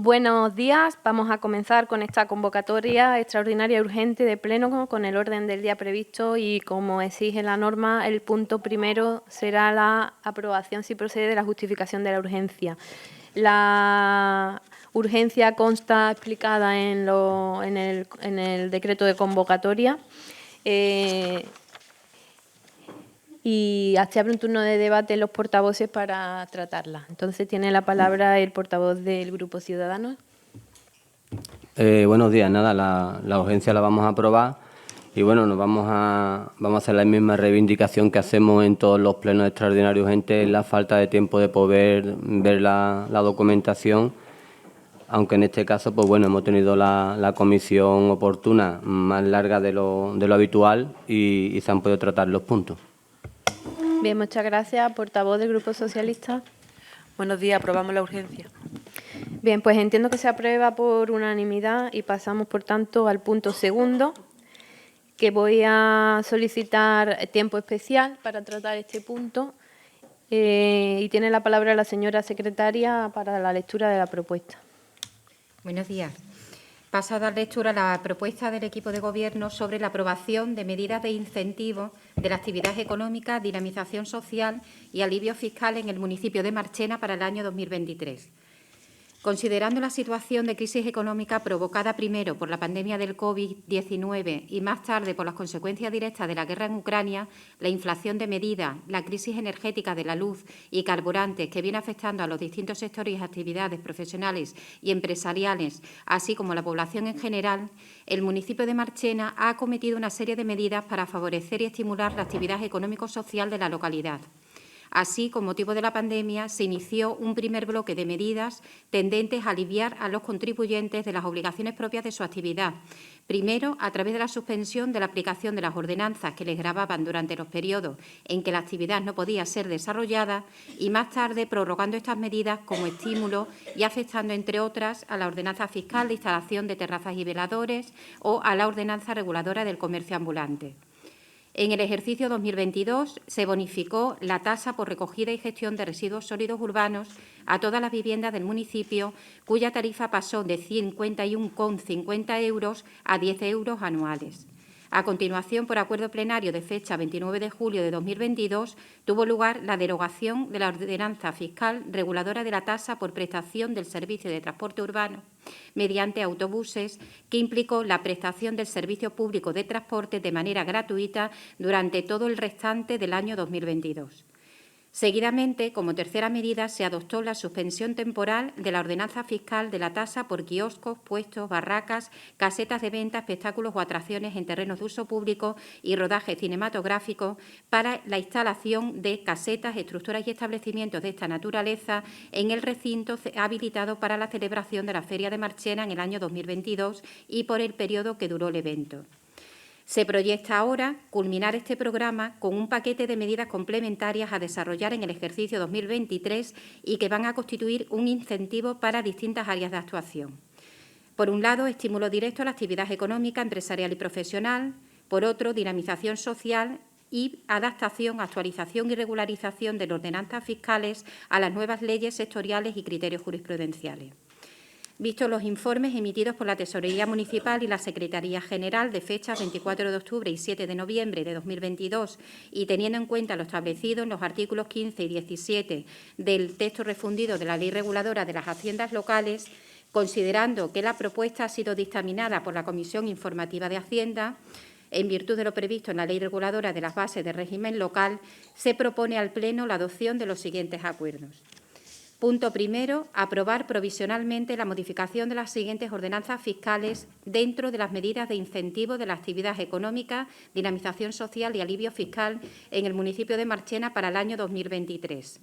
Buenos días. Vamos a comenzar con esta convocatoria extraordinaria y urgente de pleno con el orden del día previsto y, como exige la norma, el punto primero será la aprobación, si procede, de la justificación de la urgencia. La urgencia consta explicada en el decreto de convocatoria. Y se abre un turno de debate en los portavoces para tratarla. Entonces, tiene la palabra el portavoz del Grupo Ciudadanos. Buenos días. Nada, la urgencia la vamos a aprobar y, bueno, nos vamos a hacer la misma reivindicación que hacemos en todos los plenos extraordinarios urgentes, la falta de tiempo de poder ver la documentación, aunque en este caso, pues bueno, hemos tenido la comisión oportuna más larga de lo habitual y se han podido tratar los puntos. Bien, muchas gracias. Portavoz del Grupo Socialista. Buenos días. Aprobamos la urgencia. Bien, pues entiendo que se aprueba por unanimidad y pasamos, por tanto, al punto segundo, que voy a solicitar tiempo especial para tratar este punto. Y tiene la palabra la señora secretaria para la lectura de la propuesta. Buenos días. Paso a dar lectura a la propuesta del equipo de Gobierno sobre la aprobación de medidas de incentivo de la actividad económica, dinamización social y alivio fiscal en el municipio de Marchena para el año 2023. Considerando la situación de crisis económica provocada primero por la pandemia del COVID-19 y más tarde por las consecuencias directas de la guerra en Ucrania, la inflación de medida, la crisis energética de la luz y carburantes que viene afectando a los distintos sectores y actividades profesionales y empresariales, así como a la población en general, el municipio de Marchena ha acometido una serie de medidas para favorecer y estimular la actividad económico-social de la localidad. Así, con motivo de la pandemia, se inició un primer bloque de medidas tendentes a aliviar a los contribuyentes de las obligaciones propias de su actividad. Primero, a través de la suspensión de la aplicación de las ordenanzas que les gravaban durante los periodos en que la actividad no podía ser desarrollada y, más tarde, prorrogando estas medidas como estímulo y afectando, entre otras, a la ordenanza fiscal de instalación de terrazas y veladores o a la ordenanza reguladora del comercio ambulante. En el ejercicio 2022 se bonificó la tasa por recogida y gestión de residuos sólidos urbanos a todas las viviendas del municipio, cuya tarifa pasó de 51,50 euros a 10 euros anuales. A continuación, por acuerdo plenario de fecha 29 de julio de 2022, tuvo lugar la derogación de la ordenanza fiscal reguladora de la tasa por prestación del servicio de transporte urbano mediante autobuses, que implicó la prestación del servicio público de transporte de manera gratuita durante todo el restante del año 2022. Seguidamente, como tercera medida, se adoptó la suspensión temporal de la ordenanza fiscal de la tasa por kioscos, puestos, barracas, casetas de venta, espectáculos o atracciones en terrenos de uso público y rodaje cinematográfico para la instalación de casetas, estructuras y establecimientos de esta naturaleza en el recinto habilitado para la celebración de la Feria de Marchena en el año 2022 y por el periodo que duró el evento. Se proyecta ahora culminar este programa con un paquete de medidas complementarias a desarrollar en el ejercicio 2023 y que van a constituir un incentivo para distintas áreas de actuación. Por un lado, estímulo directo a la actividad económica, empresarial y profesional. Por otro, dinamización social y adaptación, actualización y regularización de las ordenanzas fiscales a las nuevas leyes sectoriales y criterios jurisprudenciales. Vistos los informes emitidos por la Tesorería Municipal y la Secretaría General de fechas 24 de octubre y 7 de noviembre de 2022 y teniendo en cuenta lo establecido en los artículos 15 y 17 del texto refundido de la Ley Reguladora de las Haciendas Locales, considerando que la propuesta ha sido dictaminada por la Comisión Informativa de Hacienda, en virtud de lo previsto en la Ley Reguladora de las Bases de Régimen Local, se propone al Pleno la adopción de los siguientes acuerdos. Punto primero, aprobar provisionalmente la modificación de las siguientes ordenanzas fiscales dentro de las medidas de incentivo de la actividad económica, dinamización social y alivio fiscal en el municipio de Marchena para el año 2023.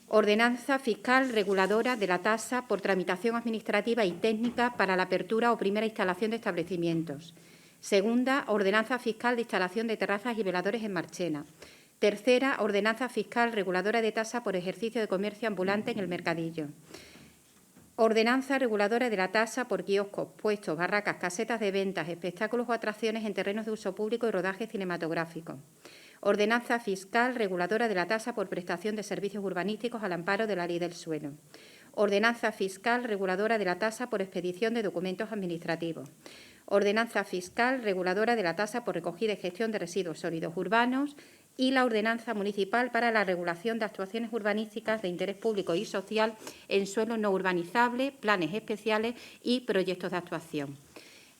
Ordenanza fiscal reguladora de la tasa por tramitación administrativa y técnica para la apertura o primera instalación de establecimientos. Segunda, ordenanza fiscal de instalación de terrazas y veladores en Marchena. Tercera, ordenanza fiscal reguladora de tasa por ejercicio de comercio ambulante en el mercadillo. Ordenanza reguladora de la tasa por kioscos, puestos, barracas, casetas de ventas, espectáculos o atracciones en terrenos de uso público y rodaje cinematográfico. Ordenanza fiscal reguladora de la tasa por prestación de servicios urbanísticos al amparo de la Ley del Suelo. Ordenanza fiscal reguladora de la tasa por expedición de documentos administrativos. Ordenanza fiscal reguladora de la tasa por recogida y gestión de residuos sólidos urbanos y la Ordenanza municipal para la regulación de actuaciones urbanísticas de interés público y social en suelo no urbanizable, planes especiales y proyectos de actuación.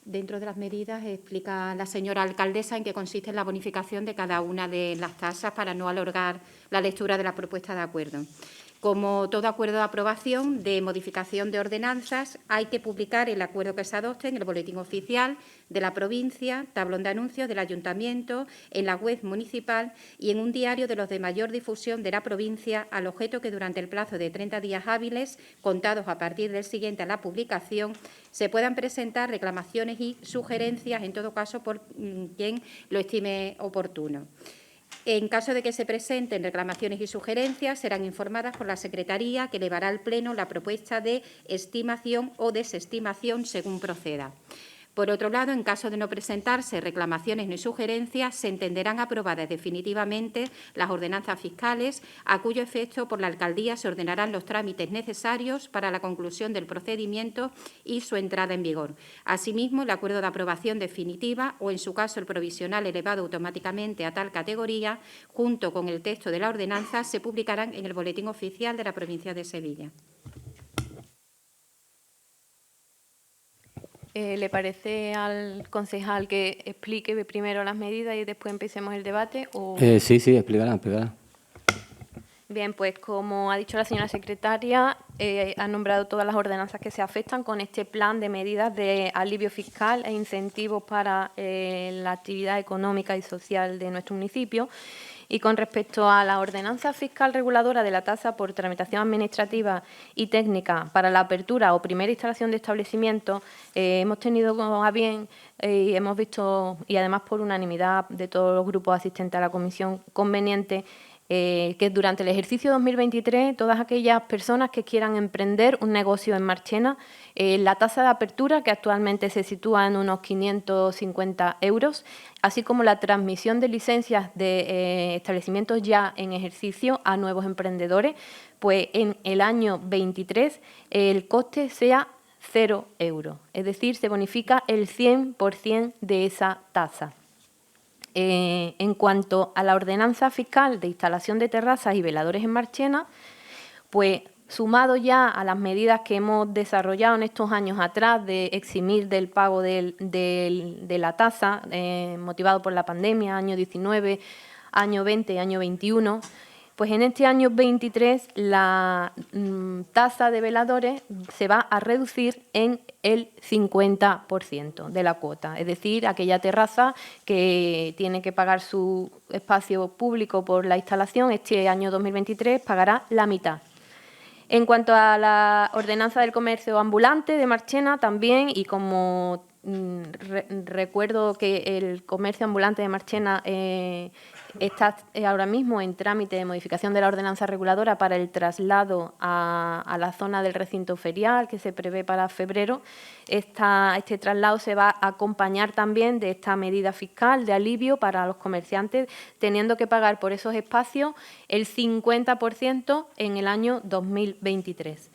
Dentro de las medidas explica la señora alcaldesa en qué consiste la bonificación de cada una de las tasas para no alargar la lectura de la propuesta de acuerdo. Como todo acuerdo de aprobación de modificación de ordenanzas, hay que publicar el acuerdo que se adopte en el Boletín Oficial de la provincia, tablón de anuncios del Ayuntamiento, en la web municipal y en un diario de los de mayor difusión de la provincia, al objeto que durante el plazo de 30 días hábiles, contados a partir del siguiente a la publicación, se puedan presentar reclamaciones y sugerencias, en todo caso, por quien lo estime oportuno. En caso de que se presenten reclamaciones y sugerencias, serán informadas por la Secretaría, que elevará al Pleno la propuesta de estimación o desestimación según proceda. Por otro lado, en caso de no presentarse reclamaciones ni sugerencias, se entenderán aprobadas definitivamente las ordenanzas fiscales, a cuyo efecto por la Alcaldía se ordenarán los trámites necesarios para la conclusión del procedimiento y su entrada en vigor. Asimismo, el acuerdo de aprobación definitiva o, en su caso, el provisional elevado automáticamente a tal categoría, junto con el texto de la ordenanza, se publicarán en el Boletín Oficial de la provincia de Sevilla. ¿Le parece al concejal que explique primero las medidas y después empecemos el debate? O... Sí, explícala. Bien, pues como ha dicho la señora secretaria, ha nombrado todas las ordenanzas que se afectan con este plan de medidas de alivio fiscal e incentivos para la actividad económica y social de nuestro municipio. Y con respecto a la ordenanza fiscal reguladora de la tasa por tramitación administrativa y técnica para la apertura o primera instalación de establecimientos, hemos tenido a bien y hemos visto, y además por unanimidad de todos los grupos asistentes a la comisión, conveniente que durante el ejercicio 2023 todas aquellas personas que quieran emprender un negocio en Marchena, la tasa de apertura, que actualmente se sitúa en unos 550 euros, así como la transmisión de licencias de establecimientos ya en ejercicio a nuevos emprendedores, pues en el año 23 el coste sea 0 euros, es decir, se bonifica el 100% de esa tasa. En cuanto a la ordenanza fiscal de instalación de terrazas y veladores en Marchena, pues sumado ya a las medidas que hemos desarrollado en estos años atrás de eximir del pago de la tasa, motivado por la pandemia, año 19, año 20 y año 21, pues en este año 23 la tasa de veladores se va a reducir en el 50% de la cuota. Es decir, aquella terraza que tiene que pagar su espacio público por la instalación, este año 2023 pagará la mitad. En cuanto a la ordenanza del comercio ambulante de Marchena también, y como recuerdo que el comercio ambulante de Marchena está ahora mismo en trámite de modificación de la ordenanza reguladora para el traslado a la zona del recinto ferial que se prevé para febrero. Este traslado se va a acompañar también de esta medida fiscal de alivio para los comerciantes, teniendo que pagar por esos espacios el 50% en el año 2023.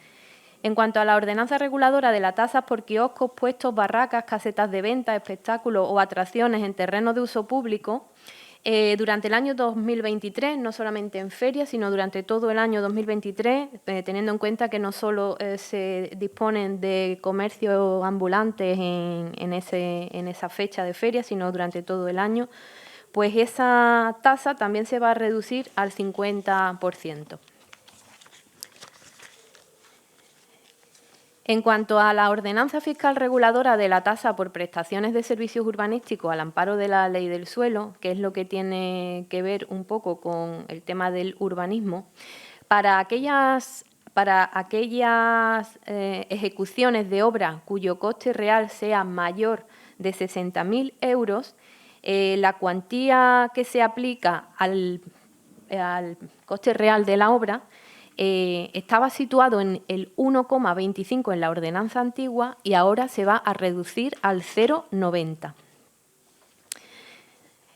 En cuanto a la ordenanza reguladora de las tasas por kioscos, puestos, barracas, casetas de venta, espectáculos o atracciones en terrenos de uso público, durante el año 2023, no solamente en ferias, sino durante todo el año 2023, teniendo en cuenta que no solo se disponen de comercios ambulantes en esa fecha de feria, sino durante todo el año, pues esa tasa también se va a reducir al 50%. En cuanto a la ordenanza fiscal reguladora de la tasa por prestaciones de servicios urbanísticos al amparo de la ley del suelo, que es lo que tiene que ver un poco con el tema del urbanismo, para aquellas ejecuciones de obra cuyo coste real sea mayor de 60.000 euros, la cuantía que se aplica al coste real de la obra estaba situado en el 1,25 en la ordenanza antigua y ahora se va a reducir al 0,90.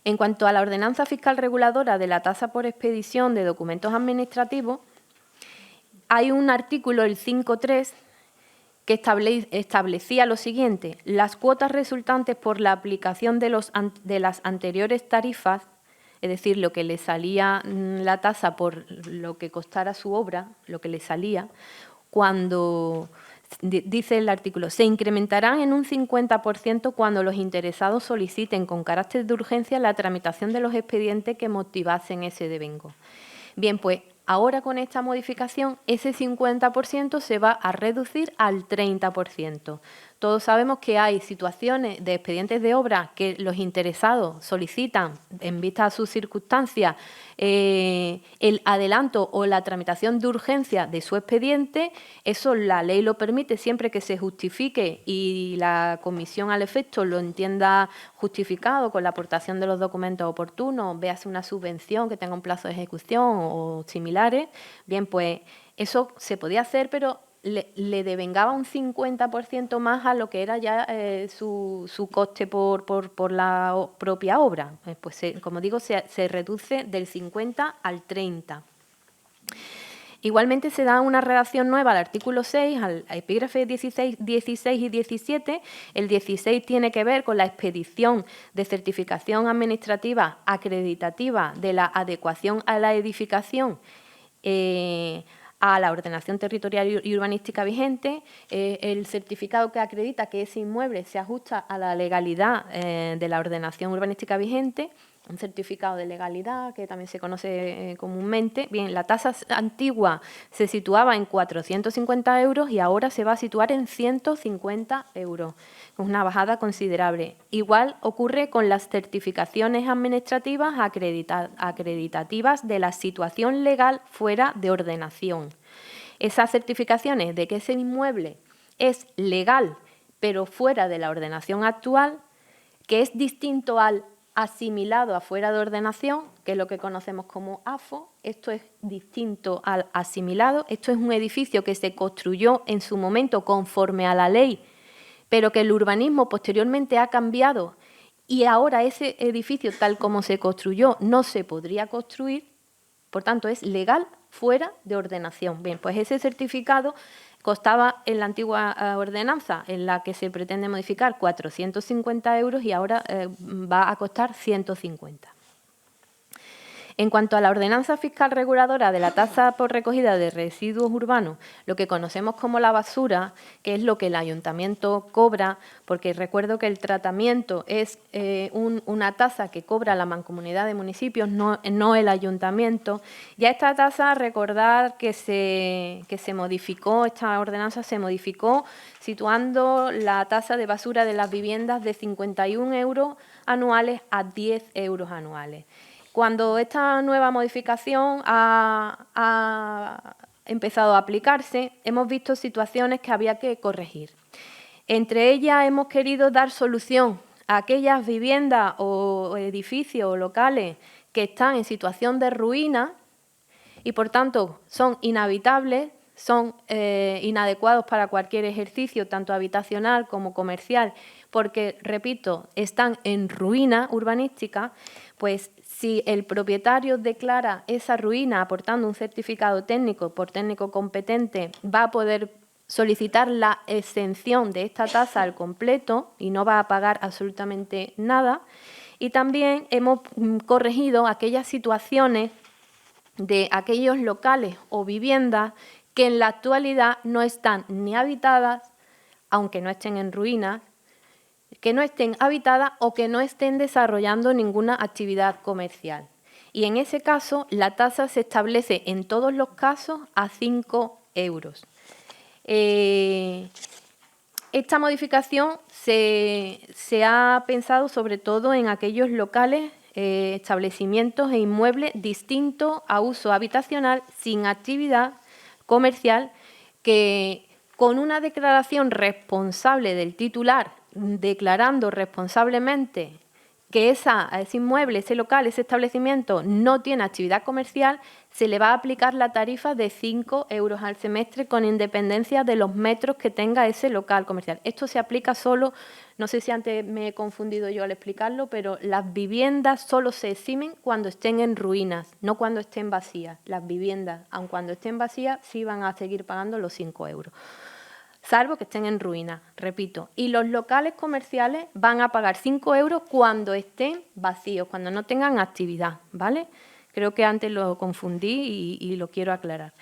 En cuanto a la ordenanza fiscal reguladora de la tasa por expedición de documentos administrativos, hay un artículo, el 5.3, que establecía lo siguiente: las cuotas resultantes por la aplicación de las anteriores tarifas, es decir, lo que le salía la tasa por lo que costara su obra, lo que le salía, cuando, dice el artículo, se incrementarán en un 50% cuando los interesados soliciten con carácter de urgencia la tramitación de los expedientes que motivasen ese devengo. Bien, pues ahora con esta modificación ese 50% se va a reducir al 30%. Todos sabemos que hay situaciones de expedientes de obra que los interesados solicitan, en vista a sus circunstancias, el adelanto o la tramitación de urgencia de su expediente. Eso la ley lo permite siempre que se justifique y la comisión al efecto lo entienda justificado con la aportación de los documentos oportunos, véase una subvención que tenga un plazo de ejecución o similares. Bien, pues eso se podía hacer, pero le devengaba un 50% más a lo que era ya su coste por la propia obra. Pues, como digo, se reduce del 50 al 30. Igualmente se da una redacción nueva al artículo 6, al epígrafe 16 y 17. El 16 tiene que ver con la expedición de certificación administrativa acreditativa de la adecuación a la edificación a la ordenación territorial y urbanística vigente, el certificado que acredita que ese inmueble se ajusta a la legalidad de la ordenación urbanística vigente, un certificado de legalidad que también se conoce comúnmente. Bien, la tasa antigua se situaba en 450 euros y ahora se va a situar en 150 euros, con una bajada considerable. Igual ocurre con las certificaciones administrativas acreditativas de la situación legal fuera de ordenación. Esas certificaciones de que ese inmueble es legal pero fuera de la ordenación actual, que es distinto al asimilado a fuera de ordenación, que es lo que conocemos como AFO. Esto es distinto al asimilado. Esto es un edificio que se construyó en su momento conforme a la ley, pero que el urbanismo posteriormente ha cambiado y ahora ese edificio, tal como se construyó, no se podría construir, por tanto es legal fuera de ordenación. Bien, pues ese certificado costaba en la antigua ordenanza, en la que se pretende modificar, 450 euros y ahora va a costar 150. En cuanto a la ordenanza fiscal reguladora de la tasa por recogida de residuos urbanos, lo que conocemos como la basura, que es lo que el ayuntamiento cobra, porque recuerdo que el tratamiento es una tasa que cobra la mancomunidad de municipios, no el ayuntamiento. Ya esta tasa, recordar que se modificó, esta ordenanza se modificó situando la tasa de basura de las viviendas de 51 euros anuales a 10 euros anuales. Cuando esta nueva modificación ha empezado a aplicarse, hemos visto situaciones que había que corregir. Entre ellas hemos querido dar solución a aquellas viviendas o edificios o locales que están en situación de ruina y, por tanto, son inhabitables, son inadecuados para cualquier ejercicio, tanto habitacional como comercial, porque, repito, están en ruina urbanística. Pues si el propietario declara esa ruina aportando un certificado técnico por técnico competente, va a poder solicitar la exención de esta tasa al completo y no va a pagar absolutamente nada. Y también hemos corregido aquellas situaciones de aquellos locales o viviendas que en la actualidad no están ni habitadas, aunque no estén en ruinas, que no estén habitadas o que no estén desarrollando ninguna actividad comercial. Y en ese caso, la tasa se establece en todos los casos a 5 euros. Esta modificación se ha pensado sobre todo en aquellos locales, establecimientos e inmuebles distintos a uso habitacional sin actividad comercial, que con una declaración responsable del titular, declarando responsablemente que ese inmueble, ese local, ese establecimiento no tiene actividad comercial, se le va a aplicar la tarifa de 5 euros al semestre con independencia de los metros que tenga ese local comercial. Esto se aplica solo, no sé si antes me he confundido yo al explicarlo, pero las viviendas solo se eximen cuando estén en ruinas, no cuando estén vacías. Las viviendas, aun cuando estén vacías, sí van a seguir pagando los 5 euros. Salvo que estén en ruinas, repito. Y los locales comerciales van a pagar 5 euros cuando estén vacíos, cuando no tengan actividad, ¿vale? Creo que antes lo confundí y lo quiero aclarar.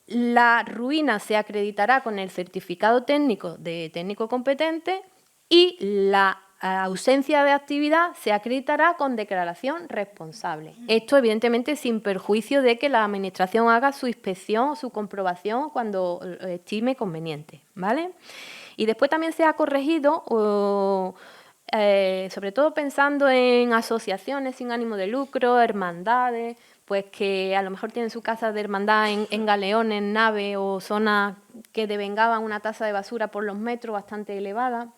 La ruina se acreditará con el certificado técnico de técnico competente y la ausencia de actividad se acreditará con declaración responsable. Esto, evidentemente, sin perjuicio de que la Administración haga su inspección o su comprobación cuando estime conveniente, ¿vale? Y después también se ha corregido, sobre todo pensando en asociaciones sin ánimo de lucro, hermandades, pues que a lo mejor tienen su casa de hermandad en galeones, en naves o zonas que devengaban una tasa de basura por los metros bastante elevada.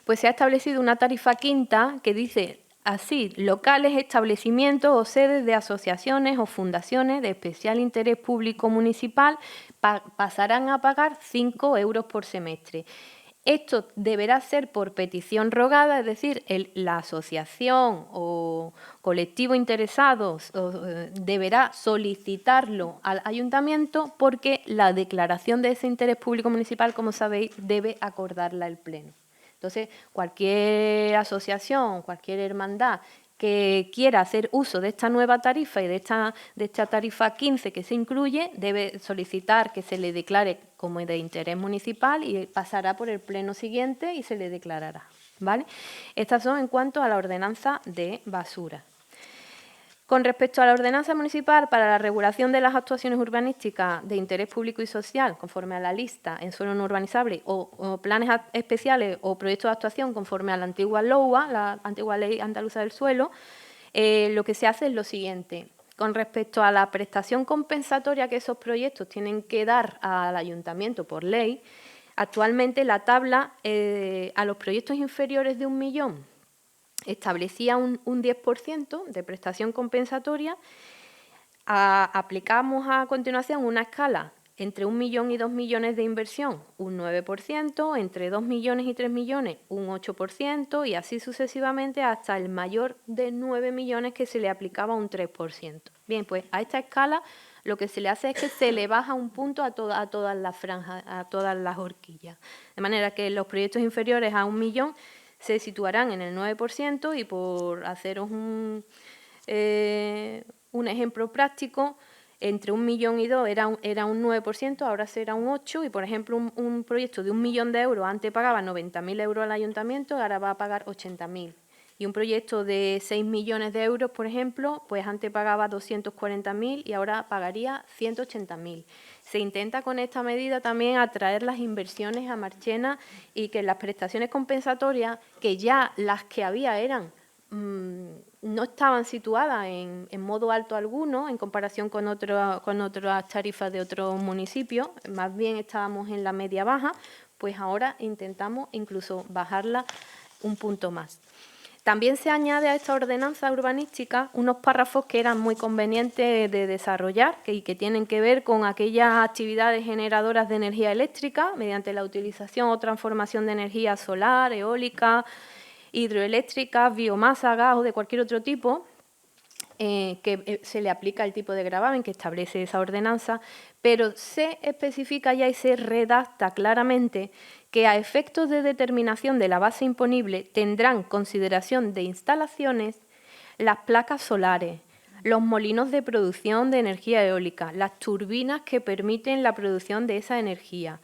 Pues se ha establecido una tarifa quinta que dice así: locales, establecimientos o sedes de asociaciones o fundaciones de especial interés público municipal pasarán a pagar 5 euros por semestre. Esto deberá ser por petición rogada, es decir, la asociación o colectivo interesado deberá solicitarlo al ayuntamiento porque la declaración de ese interés público municipal, como sabéis, debe acordarla el Pleno. Entonces, cualquier asociación, cualquier hermandad que quiera hacer uso de esta nueva tarifa y de esta tarifa 15 que se incluye, debe solicitar que se le declare como de interés municipal y pasará por el pleno siguiente y se le declarará, ¿vale? Estas son en cuanto a la ordenanza de basura. Con respecto a la ordenanza municipal para la regulación de las actuaciones urbanísticas de interés público y social, conforme a la lista en suelo no urbanizable, o planes especiales o proyectos de actuación conforme a la antigua LOUA, la antigua Ley Andaluza del Suelo, lo que se hace es lo siguiente. Con respecto a la prestación compensatoria que esos proyectos tienen que dar al ayuntamiento por ley, actualmente la tabla a los proyectos inferiores de 1 millón establecía un 10% de prestación compensatoria. Aplicamos a continuación una escala entre 1 millón y 2 millones de inversión, un 9%, entre 2 millones y 3 millones, un 8%, y así sucesivamente hasta el mayor de 9 millones que se le aplicaba un 3%. Bien, pues a esta escala lo que se le hace es que se le baja un punto a todas las franjas, a todas las horquillas. De manera que los proyectos inferiores a 1 millón se situarán en el 9% y, por haceros un ejemplo práctico, entre 1 millón y 2 era un 9%, ahora será un 8%, y por ejemplo un proyecto de 1 millón de euros antes pagaba 90.000 euros al ayuntamiento, ahora va a pagar 80.000. Y un proyecto de 6 millones de euros, por ejemplo, pues antes pagaba 240.000 y ahora pagaría 180.000. Se intenta con esta medida también atraer las inversiones a Marchena y que las prestaciones compensatorias, que ya las que había eran no estaban situadas en modo alto alguno en comparación con otras tarifas de otros municipios, más bien estábamos en la media baja, pues ahora intentamos incluso bajarla un punto más. También se añade a esta ordenanza urbanística unos párrafos que eran muy convenientes de desarrollar y que tienen que ver con aquellas actividades generadoras de energía eléctrica mediante la utilización o transformación de energía solar, eólica, hidroeléctrica, biomasa, gas o de cualquier otro tipo, que se le aplica el tipo de gravamen que establece esa ordenanza, pero se especifica ya y se redacta claramente que a efectos de determinación de la base imponible tendrán consideración de instalaciones las placas solares, los molinos de producción de energía eólica, las turbinas que permiten la producción de esa energía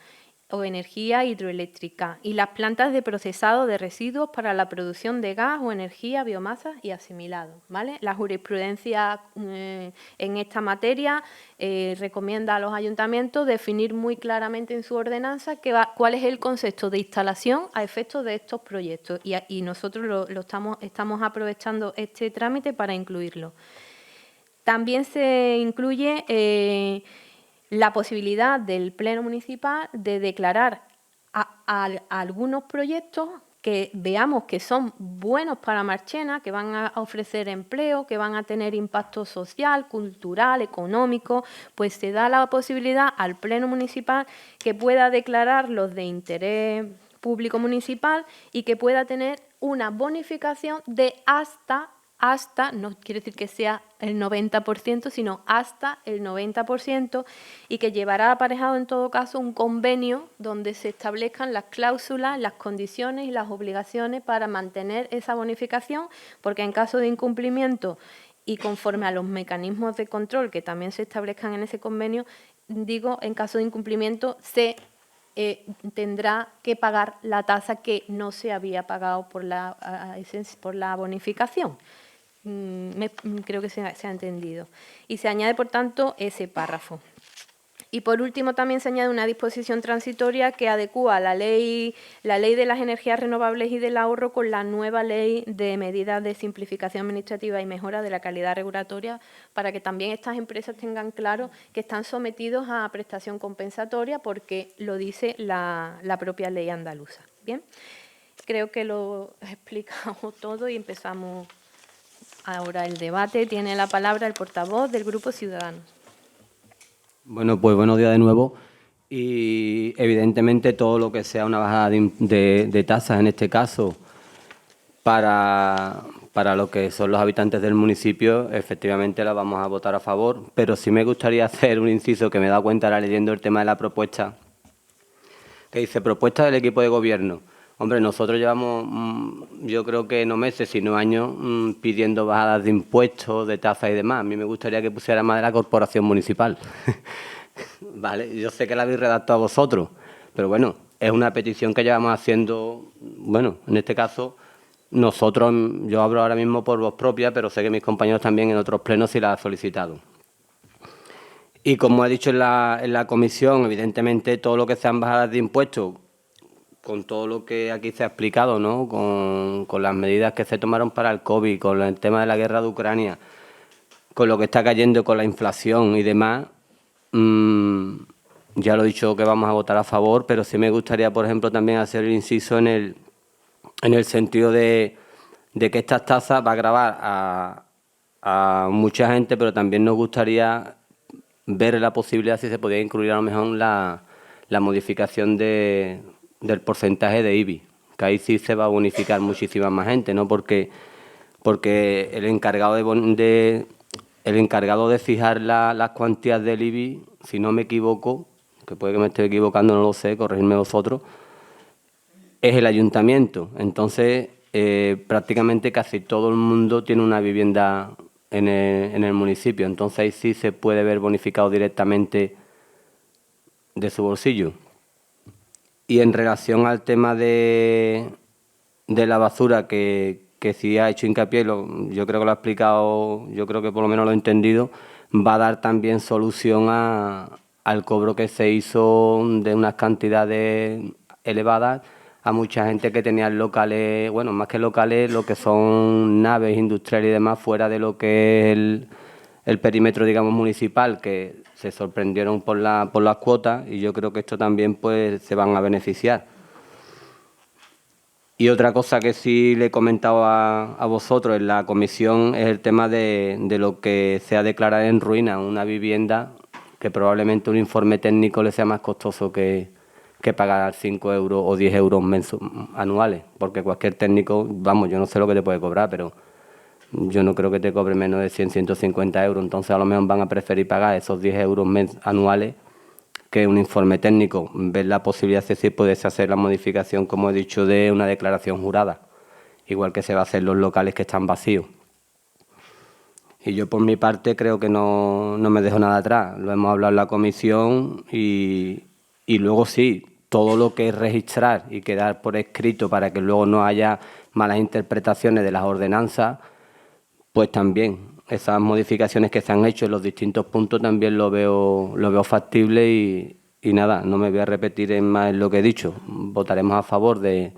o energía hidroeléctrica y las plantas de procesado de residuos para la producción de gas o energía, biomasa y asimilado, ¿vale? La jurisprudencia en esta materia recomienda a los ayuntamientos definir muy claramente en su ordenanza cuál es el concepto de instalación a efectos de estos proyectos y nosotros estamos aprovechando este trámite para incluirlo. También se incluye la posibilidad del Pleno Municipal de declarar a algunos proyectos que veamos que son buenos para Marchena, que van a ofrecer empleo, que van a tener impacto social, cultural, económico, pues se da la posibilidad al Pleno Municipal que pueda declararlos de interés público municipal y que pueda tener una bonificación de hasta, no quiere decir que sea el 90%, sino hasta el 90%, y que llevará aparejado en todo caso un convenio donde se establezcan las cláusulas, las condiciones y las obligaciones para mantener esa bonificación, porque en caso de incumplimiento y conforme a los mecanismos de control que también se establezcan en ese convenio, digo, en caso de incumplimiento se tendrá que pagar la tasa que no se había pagado por la bonificación. Creo que se ha entendido. Y se añade, por tanto, ese párrafo. Y por último también se añade una disposición transitoria que adecúa la ley de las energías renovables y del ahorro con la nueva ley de medidas de simplificación administrativa y mejora de la calidad regulatoria, para que también estas empresas tengan claro que están sometidos a prestación compensatoria, porque lo dice la propia ley andaluza. Bien, creo que lo he explicado todo y empezamos ahora el debate. Tiene la palabra el portavoz del Grupo Ciudadanos. Bueno, pues buenos días de nuevo. Y evidentemente todo lo que sea una bajada de tasas, en este caso, para lo que son los habitantes del municipio, efectivamente la vamos a votar a favor. Pero sí me gustaría hacer un inciso que me he dado cuenta ahora leyendo el tema de la propuesta, que dice propuesta del equipo de gobierno. Hombre, nosotros llevamos, yo creo que no meses, sino años, pidiendo bajadas de impuestos, de tasas y demás. A mí me gustaría que pusiera más de la corporación municipal. Vale, yo sé que la habéis redactado vosotros, pero bueno, es una petición que llevamos haciendo, bueno, en este caso, nosotros, yo hablo ahora mismo por voz propia, pero sé que mis compañeros también en otros plenos sí la han solicitado. Y como he dicho en la comisión, evidentemente todo lo que sean bajadas de impuestos, con todo lo que aquí se ha explicado, ¿no? Con las medidas que se tomaron para el COVID, con el tema de la guerra de Ucrania, con lo que está cayendo con la inflación y demás, ya lo he dicho que vamos a votar a favor, pero sí me gustaría, por ejemplo, también hacer el inciso en el sentido de que estas tasas va a gravar a mucha gente, pero también nos gustaría ver la posibilidad si se podía incluir a lo mejor la modificación del porcentaje de IBI, que ahí sí se va a bonificar muchísima más gente, ¿no? Porque el encargado de fijar las cuantías del IBI, si no me equivoco, que puede que me esté equivocando, no lo sé, corregidme vosotros, es el ayuntamiento. Entonces, prácticamente casi todo el mundo tiene una vivienda en el municipio, entonces ahí sí se puede ver bonificado directamente de su bolsillo. Y en relación al tema de la basura, que sí ha hecho hincapié, yo creo que lo ha explicado, yo creo que por lo menos lo he entendido, va a dar también solución al cobro que se hizo de unas cantidades elevadas a mucha gente que tenía locales, bueno, más que locales, lo que son naves industriales y demás, fuera de lo que es el perímetro, digamos, municipal, que se sorprendieron por las cuotas, y yo creo que esto también pues se van a beneficiar. Y otra cosa que sí le he comentado a vosotros en la comisión es el tema de lo que sea declarar en ruina una vivienda, que probablemente un informe técnico le sea más costoso que pagar 5 euros o 10 euros anuales, porque cualquier técnico, vamos, yo no sé lo que te puede cobrar, pero yo no creo que te cobre menos de 100, 150 euros, entonces a lo mejor van a preferir pagar esos 10 euros anuales que un informe técnico, ver la posibilidad de si puede hacer la modificación, como he dicho, de una declaración jurada, igual que se va a hacer los locales que están vacíos. Y yo por mi parte creo que no me dejo nada atrás, lo hemos hablado en la comisión y luego sí, todo lo que es registrar y quedar por escrito para que luego no haya malas interpretaciones de las ordenanzas, pues también esas modificaciones que se han hecho en los distintos puntos también lo veo factible y nada, no me voy a repetir en más lo que he dicho. Votaremos a favor de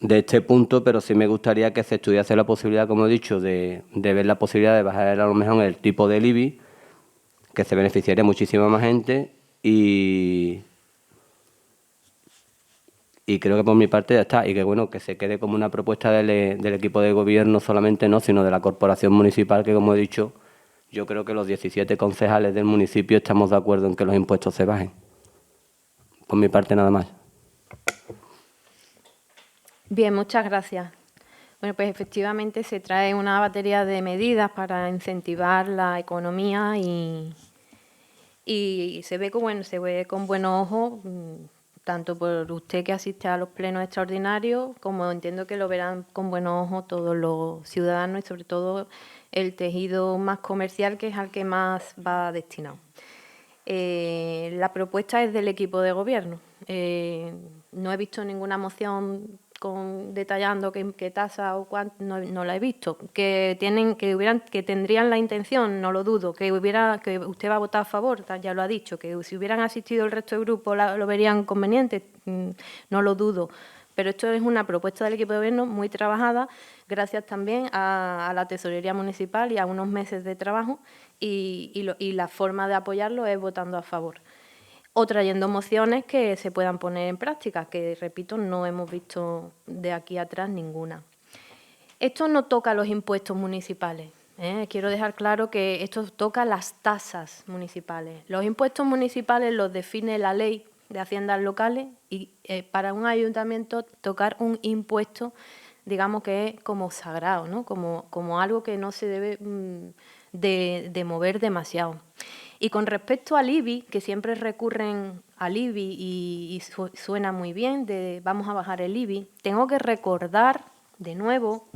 este punto, pero sí me gustaría que se estudiase la posibilidad, como he dicho, de ver la posibilidad de bajar a lo mejor el tipo del IBI, que se beneficiaría muchísima más gente y Y creo que por mi parte ya está. Y que bueno, que se quede como una propuesta del equipo de gobierno solamente no, sino de la corporación municipal, que como he dicho, yo creo que los 17 concejales del municipio estamos de acuerdo en que los impuestos se bajen. Por mi parte nada más. Bien, muchas gracias. Bueno, pues efectivamente se trae una batería de medidas para incentivar la economía y se ve con buenos ojos, tanto por usted que asiste a los plenos extraordinarios, como entiendo que lo verán con buenos ojos todos los ciudadanos y sobre todo el tejido más comercial, que es al que más va destinado. La propuesta es del equipo de gobierno. No he visto ninguna moción detallando qué tasa o cuánto, no la he visto. Que tendrían la intención, no lo dudo, que usted va a votar a favor, ya lo ha dicho, que si hubieran asistido el resto del grupo lo verían conveniente, no lo dudo. Pero esto es una propuesta del equipo de gobierno muy trabajada, gracias también a la tesorería municipal y a unos meses de trabajo, y la forma de apoyarlo es votando a favor. O trayendo mociones que se puedan poner en práctica, que, repito, no hemos visto de aquí atrás ninguna. Esto no toca los impuestos municipales. Quiero dejar claro que esto toca las tasas municipales. Los impuestos municipales los define la ley de haciendas locales y para un ayuntamiento tocar un impuesto, digamos que es como sagrado, ¿no? Como algo que no se debe de mover demasiado. Y con respecto al IBI, que siempre recurren al IBI y suena muy bien, vamos a bajar el IBI, tengo que recordar de nuevo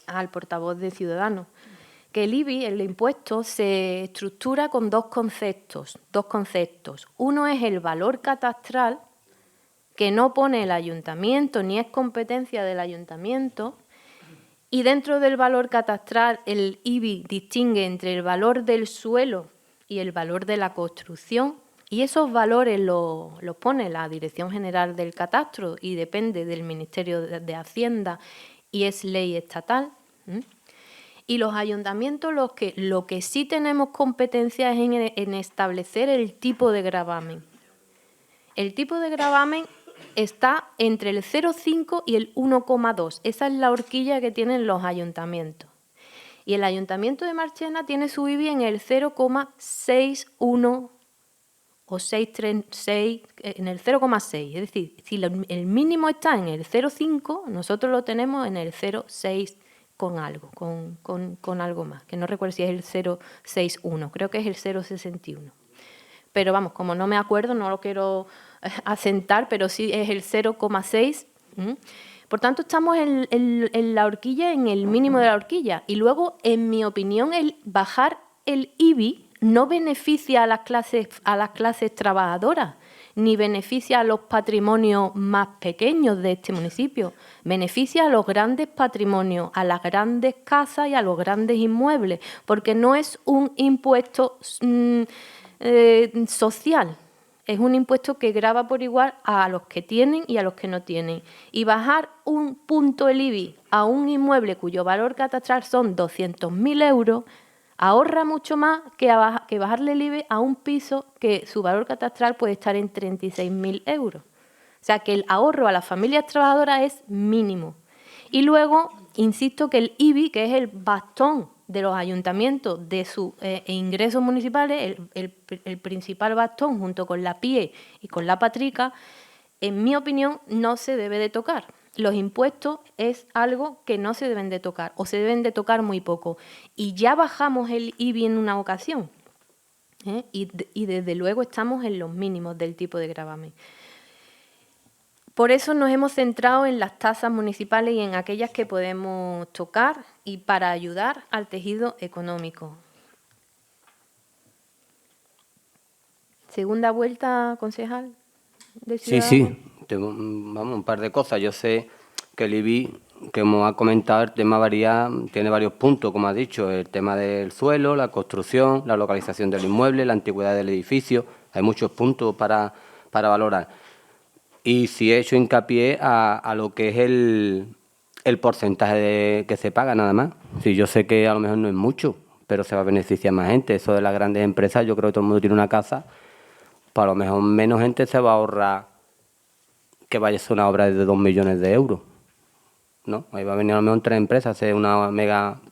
al portavoz de Ciudadanos que el IBI, el impuesto, se estructura con dos conceptos. Uno es el valor catastral, que no pone el ayuntamiento ni es competencia del ayuntamiento, y dentro del valor catastral el IBI distingue entre el valor del suelo y el valor de la construcción, y esos valores los pone la Dirección General del Catastro y depende del Ministerio de Hacienda y es ley estatal. Y los ayuntamientos lo que sí tenemos competencia es en establecer el tipo de gravamen. El tipo de gravamen está entre el 0,5 y el 1,2. Esa es la horquilla que tienen los ayuntamientos. Y el Ayuntamiento de Marchena tiene su IBI en el 0,61 o 636, en el 0,6. Es decir, si el mínimo está en el 0,5, nosotros lo tenemos en el 0,6 con algo, con algo más, que no recuerdo si es el 0,61, creo que es el 0,61. Pero vamos, como no me acuerdo, no lo quiero asentar, pero sí es el 0,6. Por tanto, estamos en la horquilla, en el mínimo de la horquilla. Y luego, en mi opinión, el bajar el IBI no beneficia a las clases trabajadoras, ni beneficia a los patrimonios más pequeños de este municipio. Beneficia a los grandes patrimonios, a las grandes casas y a los grandes inmuebles, porque no es un impuesto social. Es un impuesto que grava por igual a los que tienen y a los que no tienen. Y bajar un punto el IBI a un inmueble cuyo valor catastral son 200.000 euros, ahorra mucho más que bajarle el IBI a un piso que su valor catastral puede estar en 36.000 euros. O sea que el ahorro a las familias trabajadoras es mínimo. Y luego, insisto que el IBI, que es el bastón de los ayuntamientos de sus ingresos municipales, el principal bastón junto con la PIE y con la Patrica, en mi opinión no se debe de tocar. Los impuestos es algo que no se deben de tocar o se deben de tocar muy poco. Y ya bajamos el IBI en una ocasión y desde luego estamos en los mínimos del tipo de gravamen. Por eso nos hemos centrado en las tasas municipales y en aquellas que podemos tocar y para ayudar al tejido económico. Segunda vuelta, concejal de Ciudadanos. Sí. Tengo un par de cosas. Yo sé que el IBI, que hemos ha comentado, el tema tiene varios puntos, como ha dicho, el tema del suelo, la construcción, la localización del inmueble, la antigüedad del edificio. Hay muchos puntos para valorar. Y sí he hecho hincapié a lo que es el porcentaje que se paga nada más. Sí, yo sé que a lo mejor no es mucho, pero se va a beneficiar más gente. Eso de las grandes empresas, yo creo que todo el mundo tiene una casa, para lo mejor menos gente se va a ahorrar que vaya a ser una obra de 2 millones de euros, ¿no? Ahí va a venir a lo mejor 3 empresas a hacer una mega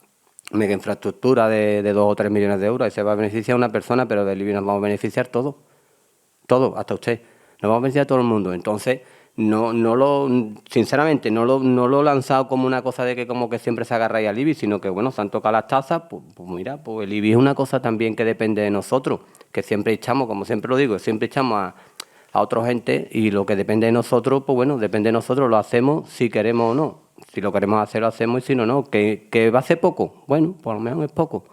infraestructura de 2 o 3 millones de euros. Ahí se va a beneficiar una persona, pero del IBI nos vamos a beneficiar todos, hasta usted. Nos vamos a beneficiar a todo el mundo. Entonces, sinceramente, no lo he lanzado como una cosa de que como que siempre se agarra ahí al IBI, sino que, bueno, se han tocado las tasas, pues mira, pues el IBI es una cosa también que depende de nosotros, que siempre echamos, como siempre lo digo, siempre echamos a otra gente, y lo que depende de nosotros, pues bueno, depende de nosotros, lo hacemos si queremos o no. Si lo queremos hacer, lo hacemos, y si no, no. ¿Que va a ser poco? Bueno, por lo menos es poco.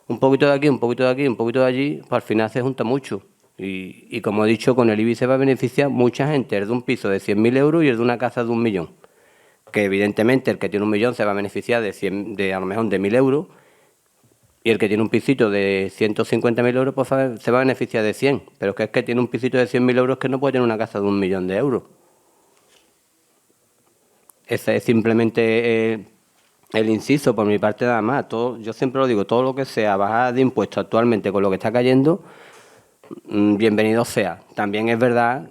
Un poquito de aquí, un poquito de aquí, un poquito de allí, pues al final se junta mucho. Y como he dicho, con el IBI se va a beneficiar mucha gente, el de un piso de 100.000 euros y el de una casa de 1 millón. Que evidentemente el que tiene 1 millón se va a beneficiar de a lo mejor de 1.000 euros, y el que tiene un pisito de 150.000 euros pues se va a beneficiar de 100. Pero es que tiene un pisito de 100.000 euros que no puede tener una casa de 1 millón de euros. Ese es simplemente el inciso por mi parte nada más. Yo siempre lo digo, todo lo que sea bajar de impuestos actualmente con lo que está cayendo, bienvenido sea. También es verdad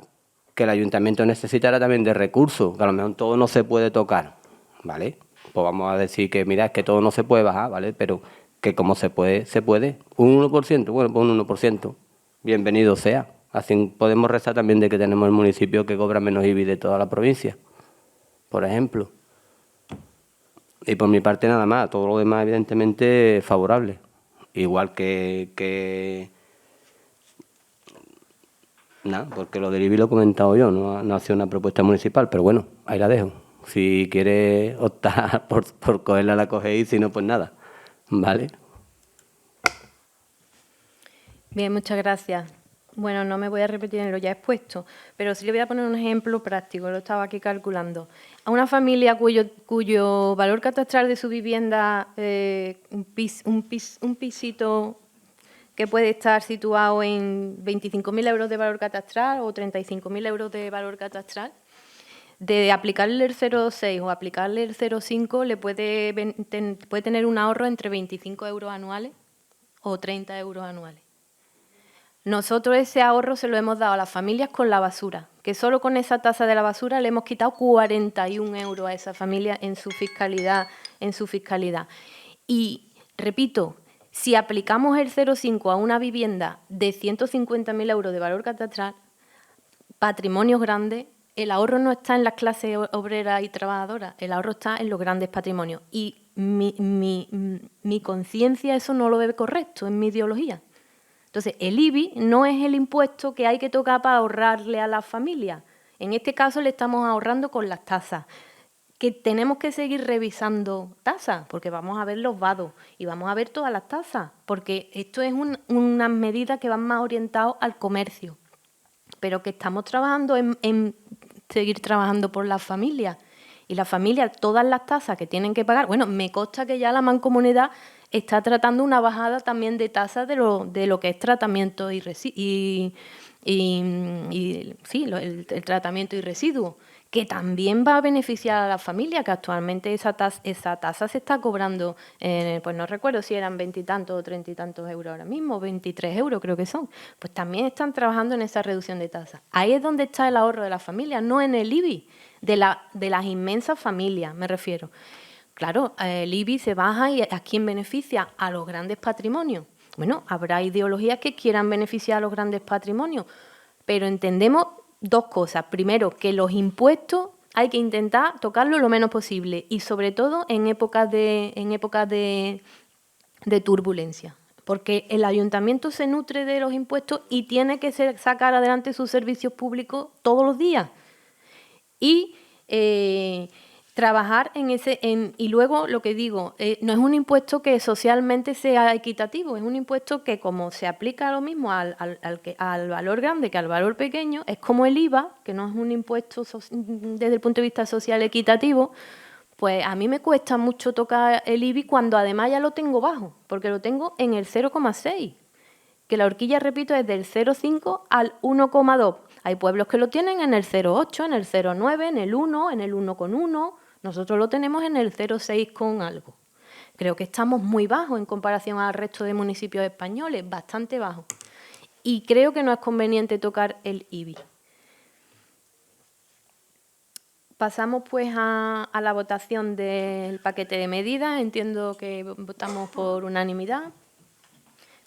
que el ayuntamiento necesitará también de recursos, que a lo mejor todo no se puede tocar, ¿vale? Pues vamos a decir que, mira, es que todo no se puede bajar, ¿vale? Pero que como se puede, se puede. Un 1%, bueno, pues un 1%, bienvenido sea. Así podemos rezar también de que tenemos el municipio que cobra menos IBI de toda la provincia, por ejemplo. Y por mi parte nada más, todo lo demás evidentemente favorable. Igual que nada, porque lo del IBI lo he comentado yo, no ha sido una propuesta municipal, pero bueno, ahí la dejo. Si quiere optar por cogerla, la cogéis, si no, pues nada. ¿Vale? Bien, muchas gracias. Bueno, no me voy a repetir en lo ya expuesto, pero sí le voy a poner un ejemplo práctico, lo estaba aquí calculando. A una familia cuyo valor catastral de su vivienda, un pisito que puede estar situado en 25.000 euros de valor catastral o 35.000 euros de valor catastral, de aplicarle el 0,6 o aplicarle el 0,5 le puede tener un ahorro entre 25 euros anuales o 30 euros anuales. Nosotros ese ahorro se lo hemos dado a las familias con la basura, que solo con esa tasa de la basura le hemos quitado 41 euros a esa familia en su fiscalidad. Y, repito, si aplicamos el 0,5 a una vivienda de 150.000 euros de valor catastral, patrimonios grandes, el ahorro no está en las clases obreras y trabajadoras, el ahorro está en los grandes patrimonios. Y mi conciencia eso no lo ve correcto en mi ideología. Entonces, el IBI no es el impuesto que hay que tocar para ahorrarle a las familias. En este caso le estamos ahorrando con las tasas. Que tenemos que seguir revisando tasas, porque vamos a ver los vados y vamos a ver todas las tasas, porque esto es unas medidas que van más orientadas al comercio, pero que estamos trabajando en seguir trabajando por las familias. Y las familias, todas las tasas que tienen que pagar, bueno, me consta que ya la Mancomunidad está tratando una bajada también de tasas de lo que es tratamiento el tratamiento y residuos, que también va a beneficiar a la familia, que actualmente esa tasa se está cobrando, pues no recuerdo si eran 20 y tantos o 30 y tantos euros ahora mismo, 23 euros creo que son, pues también están trabajando en esa reducción de tasas. Ahí es donde está el ahorro de la familia, no en el IBI, de las inmensas familias, me refiero. Claro, el IBI se baja y ¿a quién beneficia? A los grandes patrimonios. Bueno, habrá ideologías que quieran beneficiar a los grandes patrimonios, pero entendemos dos cosas. Primero, que los impuestos hay que intentar tocarlos lo menos posible y sobre todo en épocas de turbulencia, porque el ayuntamiento se nutre de los impuestos y tiene que sacar adelante sus servicios públicos todos los días. Y trabajar y luego lo que digo, no es un impuesto que socialmente sea equitativo, es un impuesto que como se aplica lo mismo al valor grande que al valor pequeño, es como el IVA, que no es un impuesto desde el punto de vista social equitativo, pues a mí me cuesta mucho tocar el IBI cuando además ya lo tengo bajo, porque lo tengo en el 0,6, que la horquilla, repito, es del 0,5 al 1,2. Hay pueblos que lo tienen en el 0,8, en el 0,9, en el 1, en el 1,1. Nosotros lo tenemos en el 0,6 con algo. Creo que estamos muy bajos en comparación al resto de municipios españoles, bastante bajos. Y creo que no es conveniente tocar el IBI. Pasamos pues a la votación del paquete de medidas. Entiendo que votamos por unanimidad.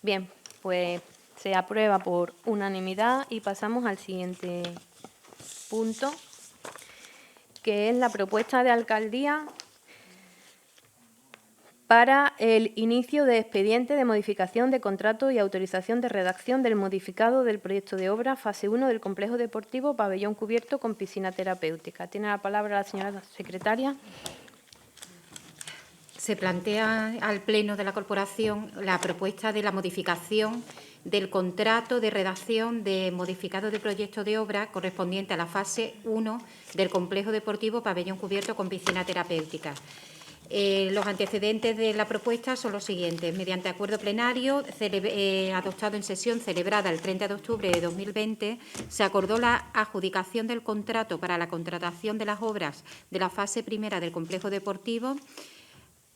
Bien, pues se aprueba por unanimidad y pasamos al siguiente punto, que es la propuesta de alcaldía para el inicio de expediente de modificación de contrato y autorización de redacción del modificado del proyecto de obra fase 1 del complejo deportivo pabellón cubierto con piscina terapéutica. Tiene la palabra la señora secretaria. Se plantea al Pleno de la Corporación la propuesta de la modificación del contrato de redacción de modificado de proyecto de obra correspondiente a la fase 1 del complejo deportivo pabellón cubierto con piscina terapéutica. Los antecedentes de la propuesta son los siguientes. Mediante acuerdo plenario adoptado en sesión celebrada el 30 de octubre de 2020, se acordó la adjudicación del contrato para la contratación de las obras de la fase primera del complejo deportivo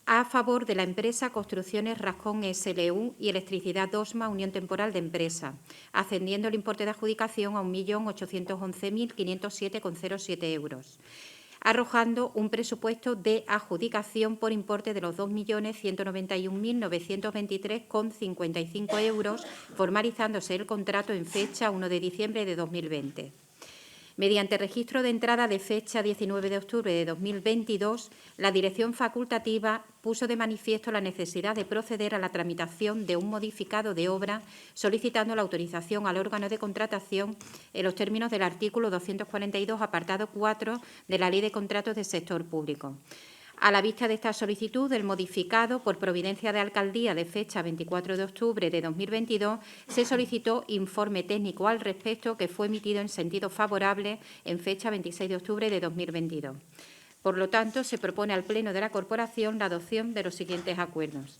a favor de la empresa Construcciones Rascón SLU y Electricidad Dosma Unión Temporal de Empresa, ascendiendo el importe de adjudicación a 1.811.507,07 euros. Arrojando un presupuesto de adjudicación por importe de los 2.191.923,55 euros, formalizándose el contrato en fecha 1 de diciembre de 2020. Mediante registro de entrada de fecha 19 de octubre de 2022, la Dirección Facultativa puso de manifiesto la necesidad de proceder a la tramitación de un modificado de obra, solicitando la autorización al órgano de contratación en los términos del artículo 242, apartado 4 de la Ley de Contratos del Sector Público. A la vista de esta solicitud, el modificado, por providencia de Alcaldía de fecha 24 de octubre de 2022, se solicitó informe técnico al respecto, que fue emitido en sentido favorable en fecha 26 de octubre de 2022. Por lo tanto, se propone al Pleno de la Corporación la adopción de los siguientes acuerdos.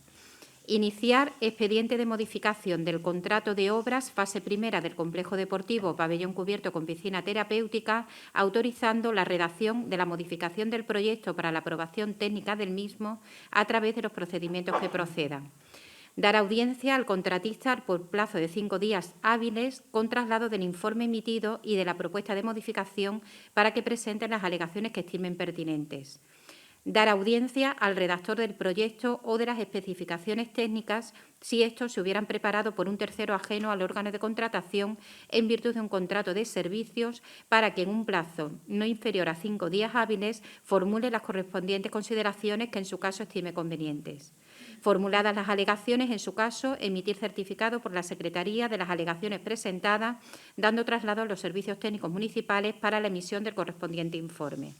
Iniciar expediente de modificación del contrato de obras fase primera del complejo deportivo pabellón cubierto con piscina terapéutica, autorizando la redacción de la modificación del proyecto para la aprobación técnica del mismo a través de los procedimientos que procedan. Dar audiencia al contratista por plazo de 5 días hábiles con traslado del informe emitido y de la propuesta de modificación para que presenten las alegaciones que estimen pertinentes. Dar audiencia al redactor del proyecto o de las especificaciones técnicas si estos se hubieran preparado por un tercero ajeno al órgano de contratación en virtud de un contrato de servicios, para que en un plazo no inferior a 5 días hábiles formule las correspondientes consideraciones que en su caso estime convenientes. Formuladas las alegaciones, en su caso, emitir certificado por la Secretaría de las alegaciones presentadas, dando traslado a los servicios técnicos municipales para la emisión del correspondiente informe.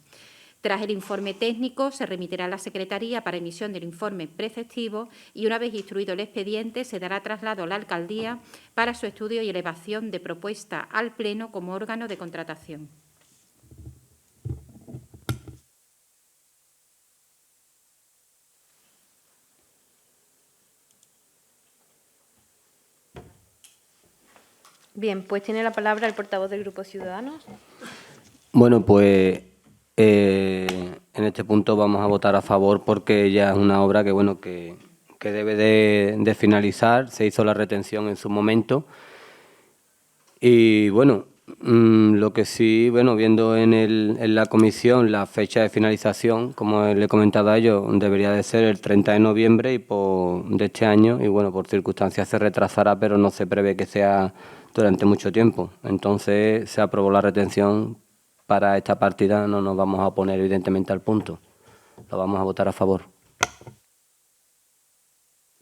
Tras el informe técnico, se remitirá a la Secretaría para emisión del informe preceptivo y, una vez instruido el expediente, se dará traslado a la Alcaldía para su estudio y elevación de propuesta al Pleno como órgano de contratación. Bien, pues tiene la palabra el portavoz del Grupo Ciudadanos. Bueno, pues en este punto vamos a votar a favor porque ya es una obra que, bueno, que debe de finalizar. Se hizo la retención en su momento. Y, bueno, lo que sí, bueno, viendo en la comisión la fecha de finalización, como le he comentado a ellos, debería de ser el 30 de noviembre de este año. Y, bueno, por circunstancias se retrasará, pero no se prevé que sea durante mucho tiempo. Entonces, se aprobó la retención. Para esta partida no nos vamos a oponer, evidentemente, al punto. Lo vamos a votar a favor.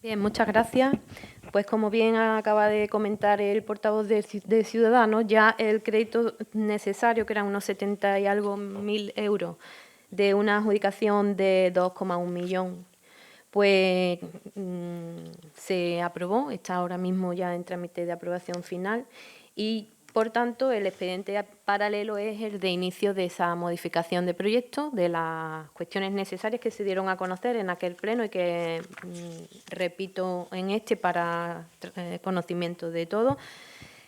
Bien, muchas gracias. Pues como bien acaba de comentar el portavoz de Ciudadanos, ya el crédito necesario, que eran unos 70 y algo mil euros, de una adjudicación de 2,1 millones, pues se aprobó, está ahora mismo ya en trámite de aprobación final y, por tanto, el expediente paralelo es el de inicio de esa modificación de proyecto, de las cuestiones necesarias que se dieron a conocer en aquel pleno y que repito en este para conocimiento de todo.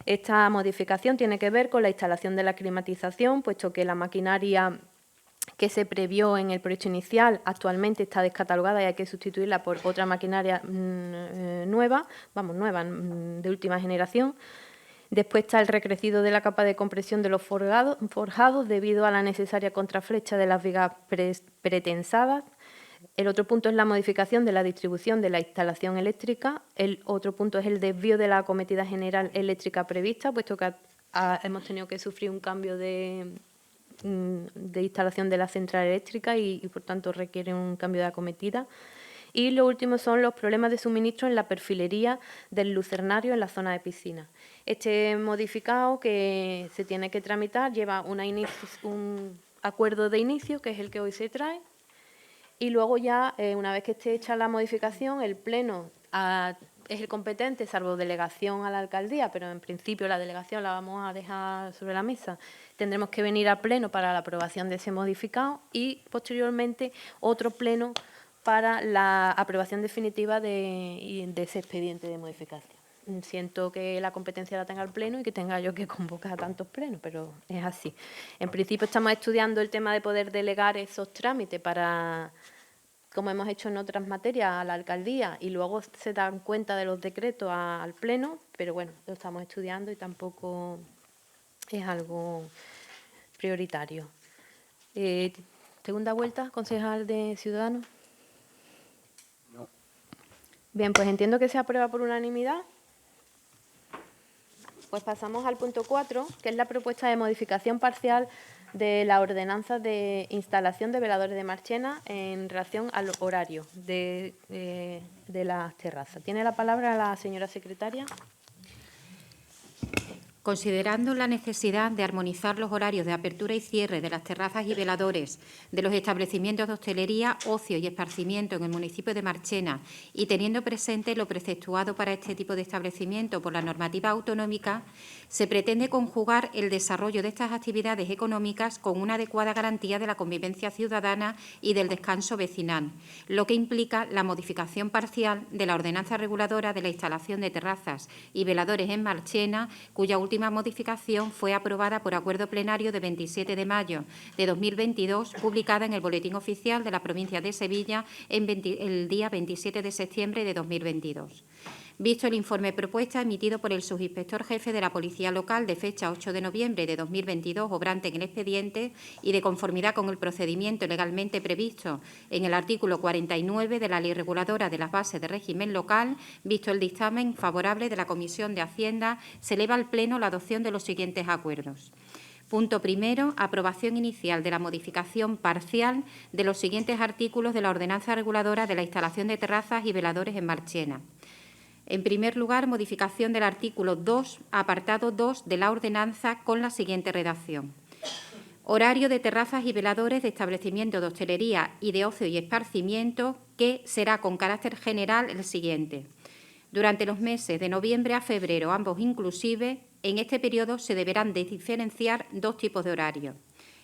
Esta modificación tiene que ver con la instalación de la climatización, puesto que la maquinaria que se previó en el proyecto inicial actualmente está descatalogada y hay que sustituirla por otra maquinaria nueva, de última generación. Después está el recrecido de la capa de compresión de los forjados debido a la necesaria contraflecha de las vigas pretensadas. El otro punto es la modificación de la distribución de la instalación eléctrica. El otro punto es el desvío de la acometida general eléctrica prevista, puesto que hemos tenido que sufrir un cambio de instalación de la central eléctrica y, por tanto, requiere un cambio de acometida. Y lo último son los problemas de suministro en la perfilería del lucernario en la zona de piscina. Este modificado que se tiene que tramitar lleva un acuerdo de inicio, que es el que hoy se trae, y luego ya, una vez que esté hecha la modificación, el Pleno es el competente, salvo delegación a la alcaldía, pero en principio la delegación la vamos a dejar sobre la mesa. Tendremos que venir a Pleno para la aprobación de ese modificado y, posteriormente, otro Pleno para la aprobación definitiva de ese expediente de modificación. Siento que la competencia la tenga el Pleno y que tenga yo que convocar a tantos plenos, pero es así. En principio estamos estudiando el tema de poder delegar esos trámites para, como hemos hecho en otras materias, a la alcaldía y luego se dan cuenta de los decretos al Pleno, pero bueno, lo estamos estudiando y tampoco es algo prioritario. Segunda vuelta, concejal de Ciudadanos. Bien, pues entiendo que se aprueba por unanimidad. Pues pasamos al punto 4, que es la propuesta de modificación parcial de la ordenanza de instalación de veladores de Marchena en relación al horario de las terrazas. Tiene la palabra la señora secretaria. Considerando la necesidad de armonizar los horarios de apertura y cierre de las terrazas y veladores de los establecimientos de hostelería, ocio y esparcimiento en el municipio de Marchena y teniendo presente lo preceptuado para este tipo de establecimiento por la normativa autonómica, se pretende conjugar el desarrollo de estas actividades económicas con una adecuada garantía de la convivencia ciudadana y del descanso vecinal, lo que implica la modificación parcial de la ordenanza reguladora de la instalación de terrazas y veladores en Marchena, cuya última modificación fue aprobada por acuerdo plenario de 27 de mayo de 2022, publicada en el Boletín Oficial de la provincia de Sevilla el día 27 de septiembre de 2022. Visto el informe propuesta emitido por el subinspector jefe de la Policía Local de fecha 8 de noviembre de 2022, obrante en el expediente y de conformidad con el procedimiento legalmente previsto en el artículo 49 de la Ley Reguladora de las Bases de Régimen Local, visto el dictamen favorable de la Comisión de Hacienda, se eleva al Pleno la adopción de los siguientes acuerdos. Punto primero, aprobación inicial de la modificación parcial de los siguientes artículos de la ordenanza reguladora de la instalación de terrazas y veladores en Marchena. En primer lugar, modificación del artículo 2, apartado 2 de la ordenanza con la siguiente redacción. Horario de terrazas y veladores de establecimientos de hostelería y de ocio y esparcimiento, que será con carácter general el siguiente. Durante los meses de noviembre a febrero, ambos inclusive, en este periodo se deberán diferenciar dos tipos de horario.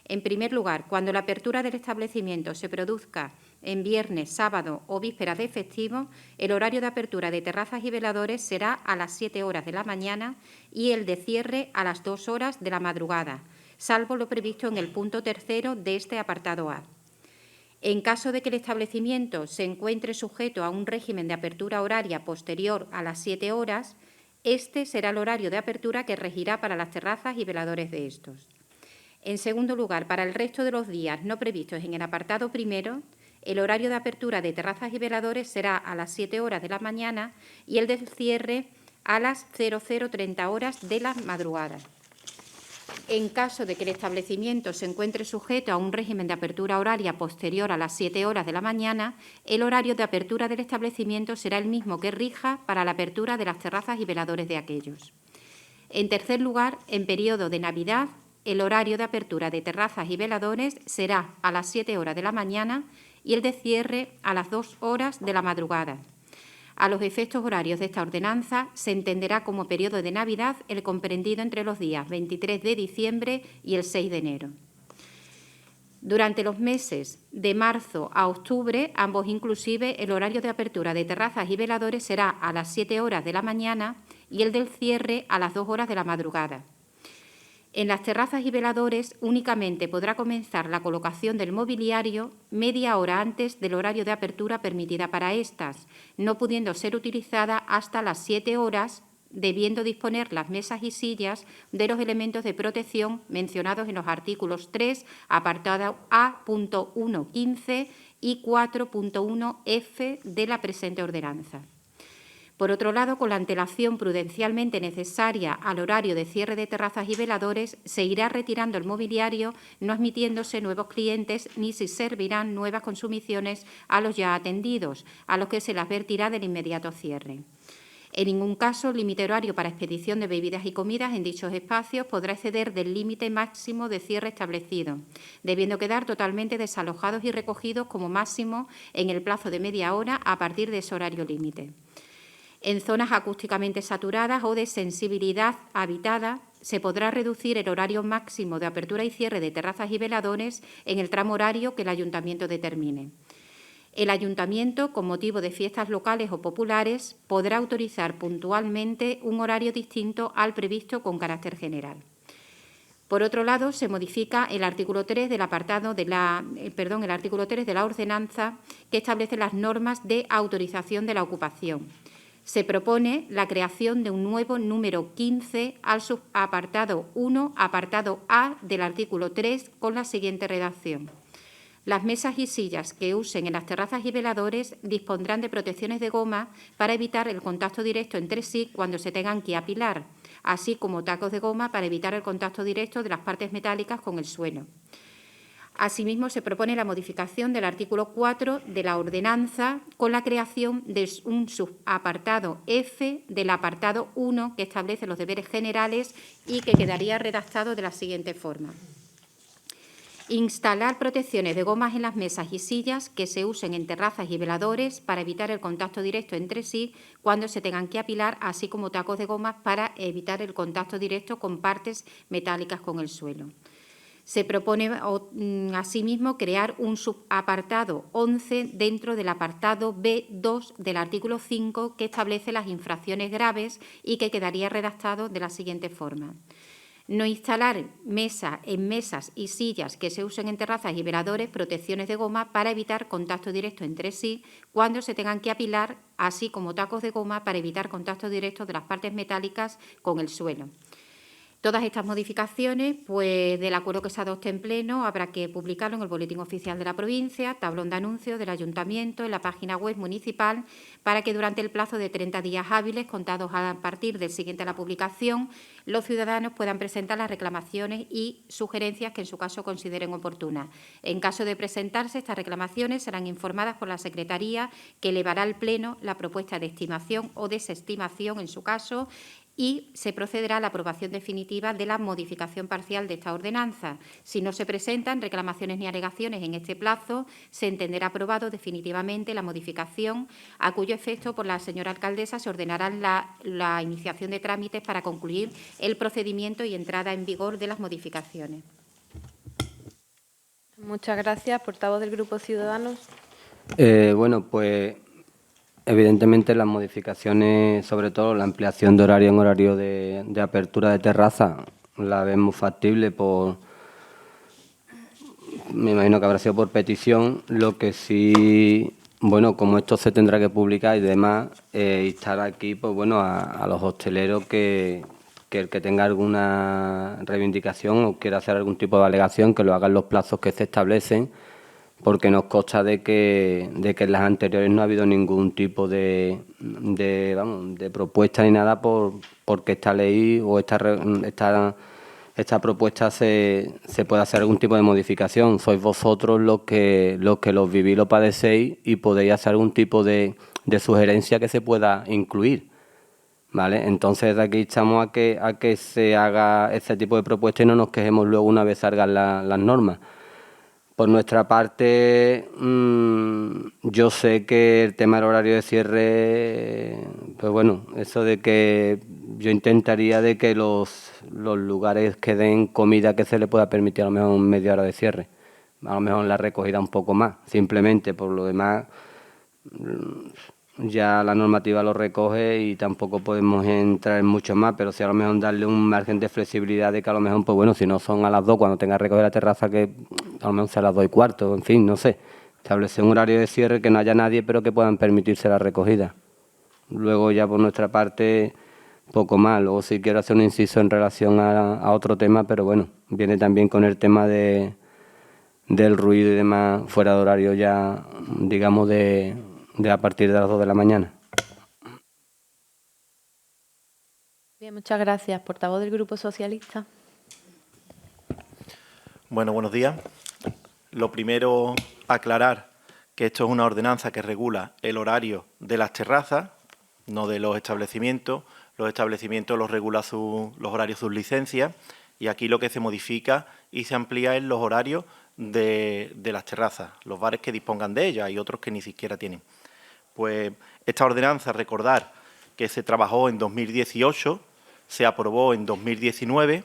En primer lugar, cuando la apertura del establecimiento se produzca en viernes, sábado o vísperas de festivo, el horario de apertura de terrazas y veladores será a las 7 horas de la mañana y el de cierre a las 2 horas de la madrugada, salvo lo previsto en el punto tercero de este apartado A. En caso de que el establecimiento se encuentre sujeto a un régimen de apertura horaria posterior a las 7 horas, este será el horario de apertura que regirá para las terrazas y veladores de estos. En segundo lugar, para el resto de los días no previstos en el apartado primero, el horario de apertura de terrazas y veladores será a las 7 horas de la mañana y el de cierre a las 00:30 horas de la madrugada. En caso de que el establecimiento se encuentre sujeto a un régimen de apertura horaria posterior a las 7 horas de la mañana, el horario de apertura del establecimiento será el mismo que rija para la apertura de las terrazas y veladores de aquellos. En tercer lugar, en periodo de Navidad, el horario de apertura de terrazas y veladores será a las 7 horas de la mañana y el de cierre a las 2 horas de la madrugada. A los efectos horarios de esta ordenanza se entenderá como periodo de Navidad el comprendido entre los días 23 de diciembre y el 6 de enero. Durante los meses de marzo a octubre, ambos inclusive, el horario de apertura de terrazas y veladores será a las 7 horas de la mañana y el del cierre a las 2 horas de la madrugada. En las terrazas y veladores únicamente podrá comenzar la colocación del mobiliario media hora antes del horario de apertura permitida para estas, no pudiendo ser utilizada hasta las 7 horas debiendo disponer las mesas y sillas de los elementos de protección mencionados en los artículos 3, apartado A.1.15 y 4.1f de la presente ordenanza. Por otro lado, con la antelación prudencialmente necesaria al horario de cierre de terrazas y veladores, se irá retirando el mobiliario, no admitiéndose nuevos clientes ni se servirán nuevas consumiciones a los ya atendidos, a los que se las vertirá del inmediato cierre. En ningún caso, el límite horario para expedición de bebidas y comidas en dichos espacios podrá exceder del límite máximo de cierre establecido, debiendo quedar totalmente desalojados y recogidos como máximo en el plazo de media hora a partir de ese horario límite. En zonas acústicamente saturadas o de sensibilidad habitada, se podrá reducir el horario máximo de apertura y cierre de terrazas y veladores en el tramo horario que el Ayuntamiento determine. El Ayuntamiento, con motivo de fiestas locales o populares, podrá autorizar puntualmente un horario distinto al previsto con carácter general. Por otro lado, se modifica el artículo 3 del apartado de el artículo 3 de la ordenanza que establece las normas de autorización de la ocupación. Se propone la creación de un nuevo número 15 al subapartado 1, apartado A del artículo 3, con la siguiente redacción. Las mesas y sillas que usen en las terrazas y veladores dispondrán de protecciones de goma para evitar el contacto directo entre sí cuando se tengan que apilar, así como tacos de goma para evitar el contacto directo de las partes metálicas con el suelo. Asimismo, se propone la modificación del artículo 4 de la ordenanza con la creación de un subapartado F del apartado 1 que establece los deberes generales y que quedaría redactado de la siguiente forma. Instalar protecciones de gomas en las mesas y sillas que se usen en terrazas y veladores para evitar el contacto directo entre sí cuando se tengan que apilar, así como tacos de gomas para evitar el contacto directo con partes metálicas con el suelo. Se propone, asimismo, crear un subapartado 11 dentro del apartado B2 del artículo 5 que establece las infracciones graves y que quedaría redactado de la siguiente forma. No instalar en mesas y sillas que se usen en terrazas y veladores protecciones de goma para evitar contacto directo entre sí cuando se tengan que apilar, así como tacos de goma para evitar contacto directo de las partes metálicas con el suelo. Todas estas modificaciones, pues del acuerdo que se adopte en pleno, habrá que publicarlo en el Boletín Oficial de la provincia, tablón de anuncios del Ayuntamiento, en la página web municipal, para que durante el plazo de 30 días hábiles, contados a partir del siguiente a la publicación, los ciudadanos puedan presentar las reclamaciones y sugerencias que en su caso consideren oportunas. En caso de presentarse, estas reclamaciones serán informadas por la Secretaría, que elevará al Pleno la propuesta de estimación o desestimación en su caso, y se procederá a la aprobación definitiva de la modificación parcial de esta ordenanza. Si no se presentan reclamaciones ni alegaciones en este plazo, se entenderá aprobado definitivamente la modificación, a cuyo efecto por la señora alcaldesa se ordenará la iniciación de trámites para concluir el procedimiento y entrada en vigor de las modificaciones. Muchas gracias. Portavoz del Grupo Ciudadanos. Bueno, pues evidentemente las modificaciones, sobre todo la ampliación de horario en horario de apertura de terraza, la vemos factible me imagino que habrá sido por petición. Lo que sí, bueno, como esto se tendrá que publicar y demás, instar aquí, pues bueno, a los hosteleros que el que tenga alguna reivindicación o quiera hacer algún tipo de alegación, que lo haga en los plazos que se establecen, porque nos consta de que en las anteriores no ha habido ningún tipo de propuesta ni nada porque esta ley o esta propuesta se pueda hacer algún tipo de modificación. Sois vosotros los que los vivís, lo padecéis y podéis hacer algún tipo de sugerencia que se pueda incluir, ¿vale? Entonces, de aquí estamos a que se haga ese tipo de propuesta y no nos quejemos luego una vez salgan las normas. Por nuestra parte, yo sé que el tema del horario de cierre, pues bueno, eso de que yo intentaría de que los lugares que den comida que se le pueda permitir a lo mejor media hora de cierre, a lo mejor la recogida un poco más, simplemente. Por lo demás, ya la normativa lo recoge y tampoco podemos entrar en mucho más, pero sí a lo mejor darle un margen de flexibilidad de que a lo mejor, pues bueno, si no son a las 2 cuando tenga que recoger la terraza, que a lo mejor sea a las 2:15, en fin, no sé. Establecer un horario de cierre que no haya nadie, pero que puedan permitirse la recogida. Luego ya por nuestra parte, poco más. Luego sí quiero hacer un inciso en relación a otro tema, pero bueno, viene también con el tema del ruido y demás fuera de horario ya, digamos, de a partir de las 2 de la mañana. Bien, muchas gracias. Portavoz del Grupo Socialista. Bueno, buenos días. Lo primero, aclarar que esto es una ordenanza que regula el horario de las terrazas, no de los establecimientos. Los establecimientos los regula los horarios, sus licencias, y aquí lo que se modifica y se amplía es los horarios de las terrazas, los bares que dispongan de ellas y otros que ni siquiera tienen. Pues esta ordenanza, recordar que se trabajó en 2018, se aprobó en 2019,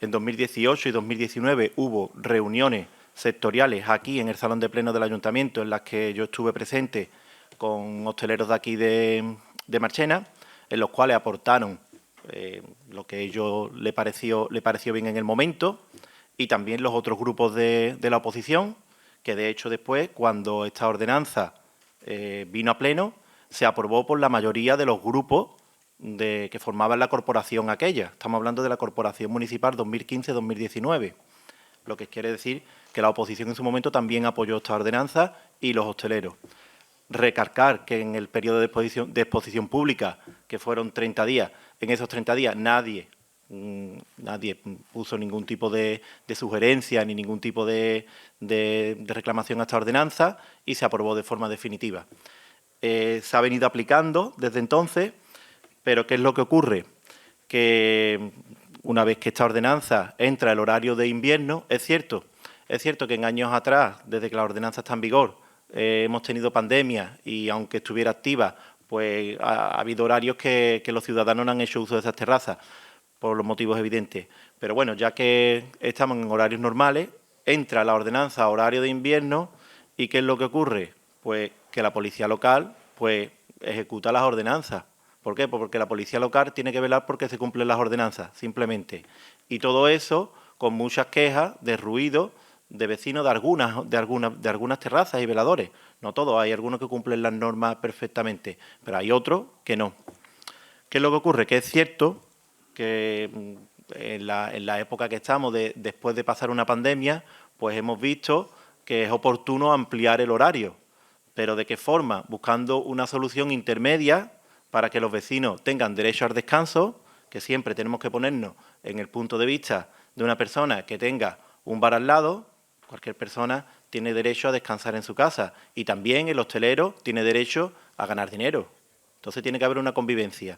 en 2018 y 2019 hubo reuniones sectoriales aquí en el Salón de Pleno del Ayuntamiento en las que yo estuve presente con hosteleros de aquí de Marchena, en los cuales aportaron lo que a ellos le pareció bien en el momento, y también los otros grupos de la oposición, que de hecho después, cuando esta ordenanza vino a pleno, se aprobó por la mayoría de los grupos que formaban la corporación aquella. Estamos hablando de la Corporación Municipal 2015-2019, lo que quiere decir que la oposición en su momento también apoyó esta ordenanza y los hosteleros. Recargar que en el periodo de exposición pública, que fueron 30 días, en esos 30 días nadie puso ningún tipo de sugerencia ni ningún tipo de reclamación a esta ordenanza y se aprobó de forma definitiva. Se ha venido aplicando desde entonces, pero ¿qué es lo que ocurre? Que una vez que esta ordenanza entra el horario de invierno, es cierto que en años atrás, desde que la ordenanza está en vigor, hemos tenido pandemia y aunque estuviera activa, pues ha habido horarios que los ciudadanos no han hecho uso de esas terrazas, por los motivos evidentes. Pero bueno, ya que estamos en horarios normales, entra la ordenanza a horario de invierno y ¿qué es lo que ocurre? Pues que la policía local pues ejecuta las ordenanzas. ¿Por qué? Pues porque la policía local tiene que velar porque se cumplen las ordenanzas, simplemente. Y todo eso con muchas quejas de ruido de vecinos de algunas terrazas y veladores. No todos, hay algunos que cumplen las normas perfectamente, pero hay otros que no. ¿Qué es lo que ocurre? Que es cierto que en la época que estamos, después de pasar una pandemia, pues hemos visto que es oportuno ampliar el horario. ¿Pero de qué forma? Buscando una solución intermedia para que los vecinos tengan derecho al descanso, que siempre tenemos que ponernos en el punto de vista de una persona que tenga un bar al lado. Cualquier persona tiene derecho a descansar en su casa y también el hostelero tiene derecho a ganar dinero. Entonces tiene que haber una convivencia.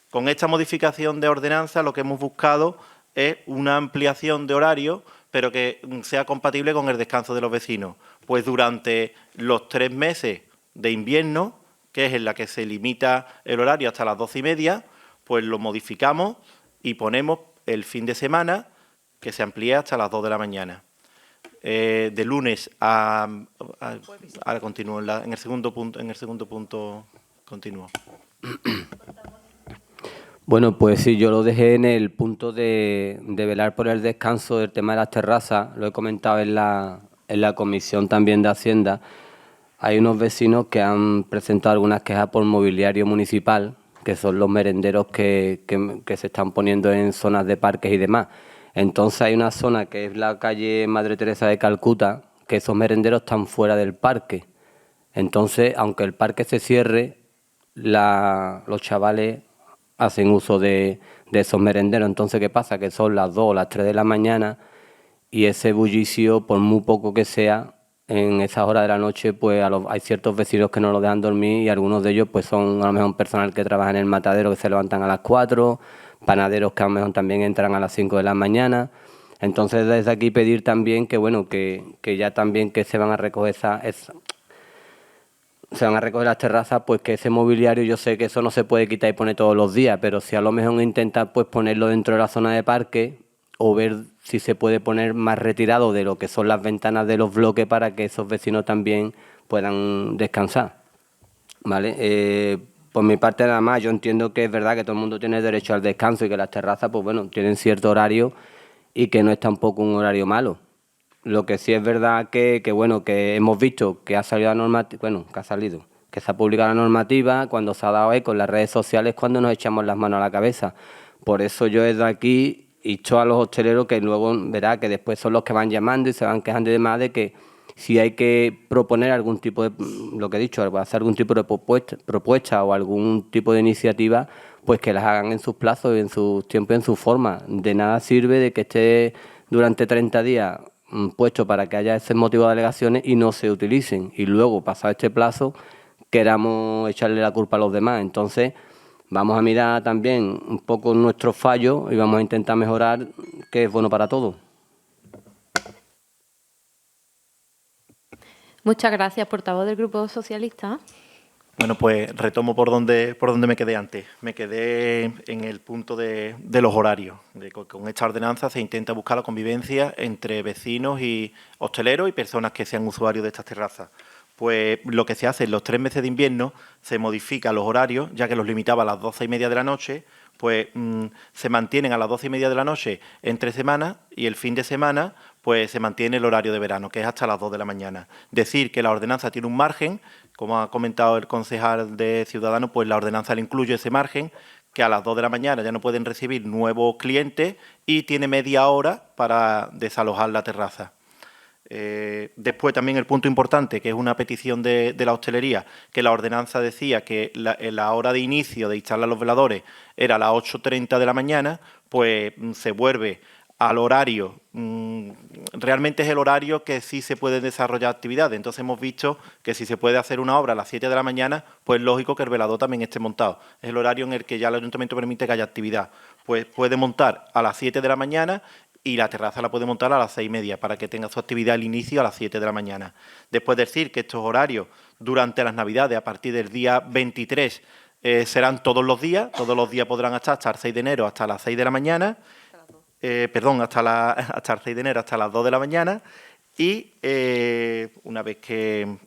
Con esta modificación de ordenanza lo que hemos buscado es una ampliación de horario, pero que sea compatible con el descanso de los vecinos. Pues durante los 3 meses de invierno, que es en la que se limita el horario hasta las 12:30, pues lo modificamos y ponemos el fin de semana que se amplía hasta las 2 de la mañana. De lunes ahora continúo en el segundo punto continúo. Bueno, pues sí, yo lo dejé en el punto de velar por el descanso del tema de las terrazas. Lo he comentado en la comisión también de Hacienda. Hay unos vecinos que han presentado algunas quejas por mobiliario municipal, que son los merenderos que se están poniendo en zonas de parques y demás. Entonces hay una zona que es la calle Madre Teresa de Calcuta, que esos merenderos están fuera del parque. Entonces, aunque el parque se cierre, los chavales hacen uso de esos merenderos. Entonces, ¿qué pasa? Que son las 2 o las 3 de la mañana y ese bullicio, por muy poco que sea, en esas horas de la noche, pues hay ciertos vecinos que no lo dejan dormir y algunos de ellos pues son a lo mejor personal que trabaja en el matadero que se levantan a las 4, panaderos que a lo mejor también entran a las 5 de la mañana. Entonces, desde aquí pedir también que, bueno, que ya también que se van a recoger las terrazas, pues que ese mobiliario, yo sé que eso no se puede quitar y poner todos los días, pero si a lo mejor intentar pues ponerlo dentro de la zona de parque o ver si se puede poner más retirado de lo que son las ventanas de los bloques para que esos vecinos también puedan descansar, ¿vale? Por mi parte nada más, yo entiendo que es verdad que todo el mundo tiene derecho al descanso y que las terrazas, pues bueno, tienen cierto horario y que no es tampoco un horario malo. Lo que sí es verdad que bueno, que hemos visto que ha salido la normativa, bueno, que se ha publicado la normativa, cuando se ha dado eco en las redes sociales, cuando nos echamos las manos a la cabeza. Por eso yo desde aquí insto a los hosteleros que luego verá que después son los que van llamando y se van quejando y demás de que si hay que proponer algún tipo de, lo que he dicho, hacer algún tipo de propuesta o algún tipo de iniciativa, pues que las hagan en sus plazos, en sus tiempos, en su forma. De nada sirve de que esté durante 30 días puesto para que haya ese motivo de alegaciones y no se utilicen. Y luego, pasado este plazo, queramos echarle la culpa a los demás. Entonces, vamos a mirar también un poco nuestros fallos y vamos a intentar mejorar, que es bueno para todos. Muchas gracias, portavoz del Grupo Socialista. Bueno, pues retomo por donde me quedé antes. Me quedé en el punto de los horarios. Con esta ordenanza se intenta buscar la convivencia entre vecinos y hosteleros y personas que sean usuarios de estas terrazas. Pues lo que se hace en los 3 meses de invierno, se modifican los horarios, ya que los limitaba a las 12:30 de la noche, pues se mantienen a las 12:30 de la noche entre semanas y el fin de semana pues se mantiene el horario de verano, que es hasta las 2 de la mañana. Decir que la ordenanza tiene un margen, como ha comentado el concejal de Ciudadanos, pues la ordenanza le incluye ese margen, que a las 2 de la mañana ya no pueden recibir nuevos clientes y tiene media hora para desalojar la terraza. Después también el punto importante, que es una petición de la hostelería, que la ordenanza decía que la hora de inicio de instalar los veladores era a las 8:30 de la mañana, pues se vuelve al horario, realmente es el horario que sí se puede desarrollar actividades. Entonces hemos visto que si se puede hacer una obra a las 7 de la mañana, pues lógico que el velador también esté montado. Es el horario en el que ya el ayuntamiento permite que haya actividad. Pues puede montar a las 7 de la mañana y la terraza la puede montar a las 6:30 para que tenga su actividad al inicio a las 7 de la mañana. Después decir que estos horarios durante las Navidades, a partir del día 23, serán todos los días podrán estar hasta el 6 de enero, hasta las 6 de la mañana, hasta el 6 de enero, hasta las 2 de la mañana, y una vez que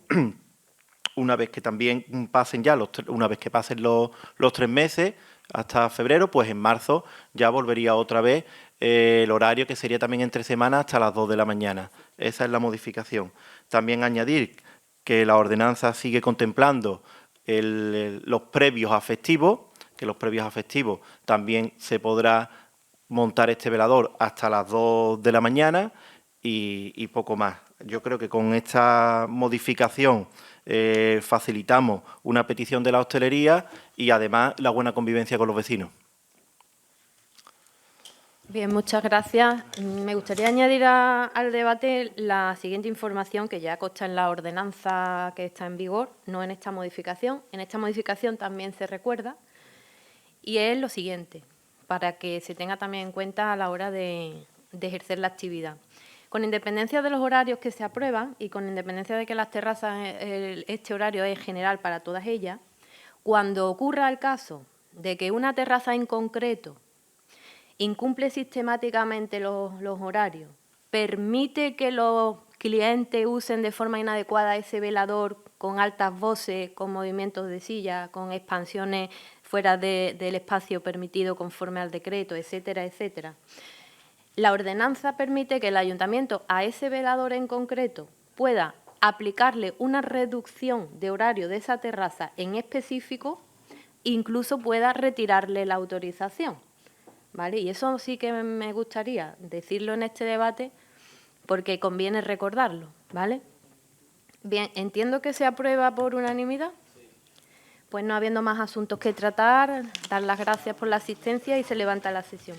también pasen una vez que pasen los 3 meses, hasta febrero, pues en marzo ya volvería otra vez el horario, que sería también entre semanas hasta las 2 de la mañana. Esa es la modificación. También añadir que la ordenanza sigue contemplando los previos a festivos, que los previos a festivos también se podrá montar este velador hasta las 2 de la mañana y poco más. Yo creo que con esta modificación facilitamos una petición de la hostelería y además la buena convivencia con los vecinos. Bien, muchas gracias. Me gustaría añadir al debate la siguiente información que ya consta en la ordenanza que está en vigor, no en esta modificación. En esta modificación también se recuerda y es lo siguiente, para que se tenga también en cuenta a la hora de ejercer la actividad. Con independencia de los horarios que se aprueban y con independencia de que las terrazas, este horario es general para todas ellas, cuando ocurra el caso de que una terraza en concreto incumple sistemáticamente los horarios, permite que los clientes usen de forma inadecuada ese velador con altas voces, con movimientos de silla, con expansiones fuera del espacio permitido conforme al decreto, etcétera, etcétera. La ordenanza permite que el ayuntamiento a ese velador en concreto pueda aplicarle una reducción de horario de esa terraza en específico, incluso pueda retirarle la autorización, ¿vale? Y eso sí que me gustaría decirlo en este debate porque conviene recordarlo, ¿vale? Bien, entiendo que se aprueba por unanimidad. Pues no habiendo más asuntos que tratar, dar las gracias por la asistencia y se levanta la sesión.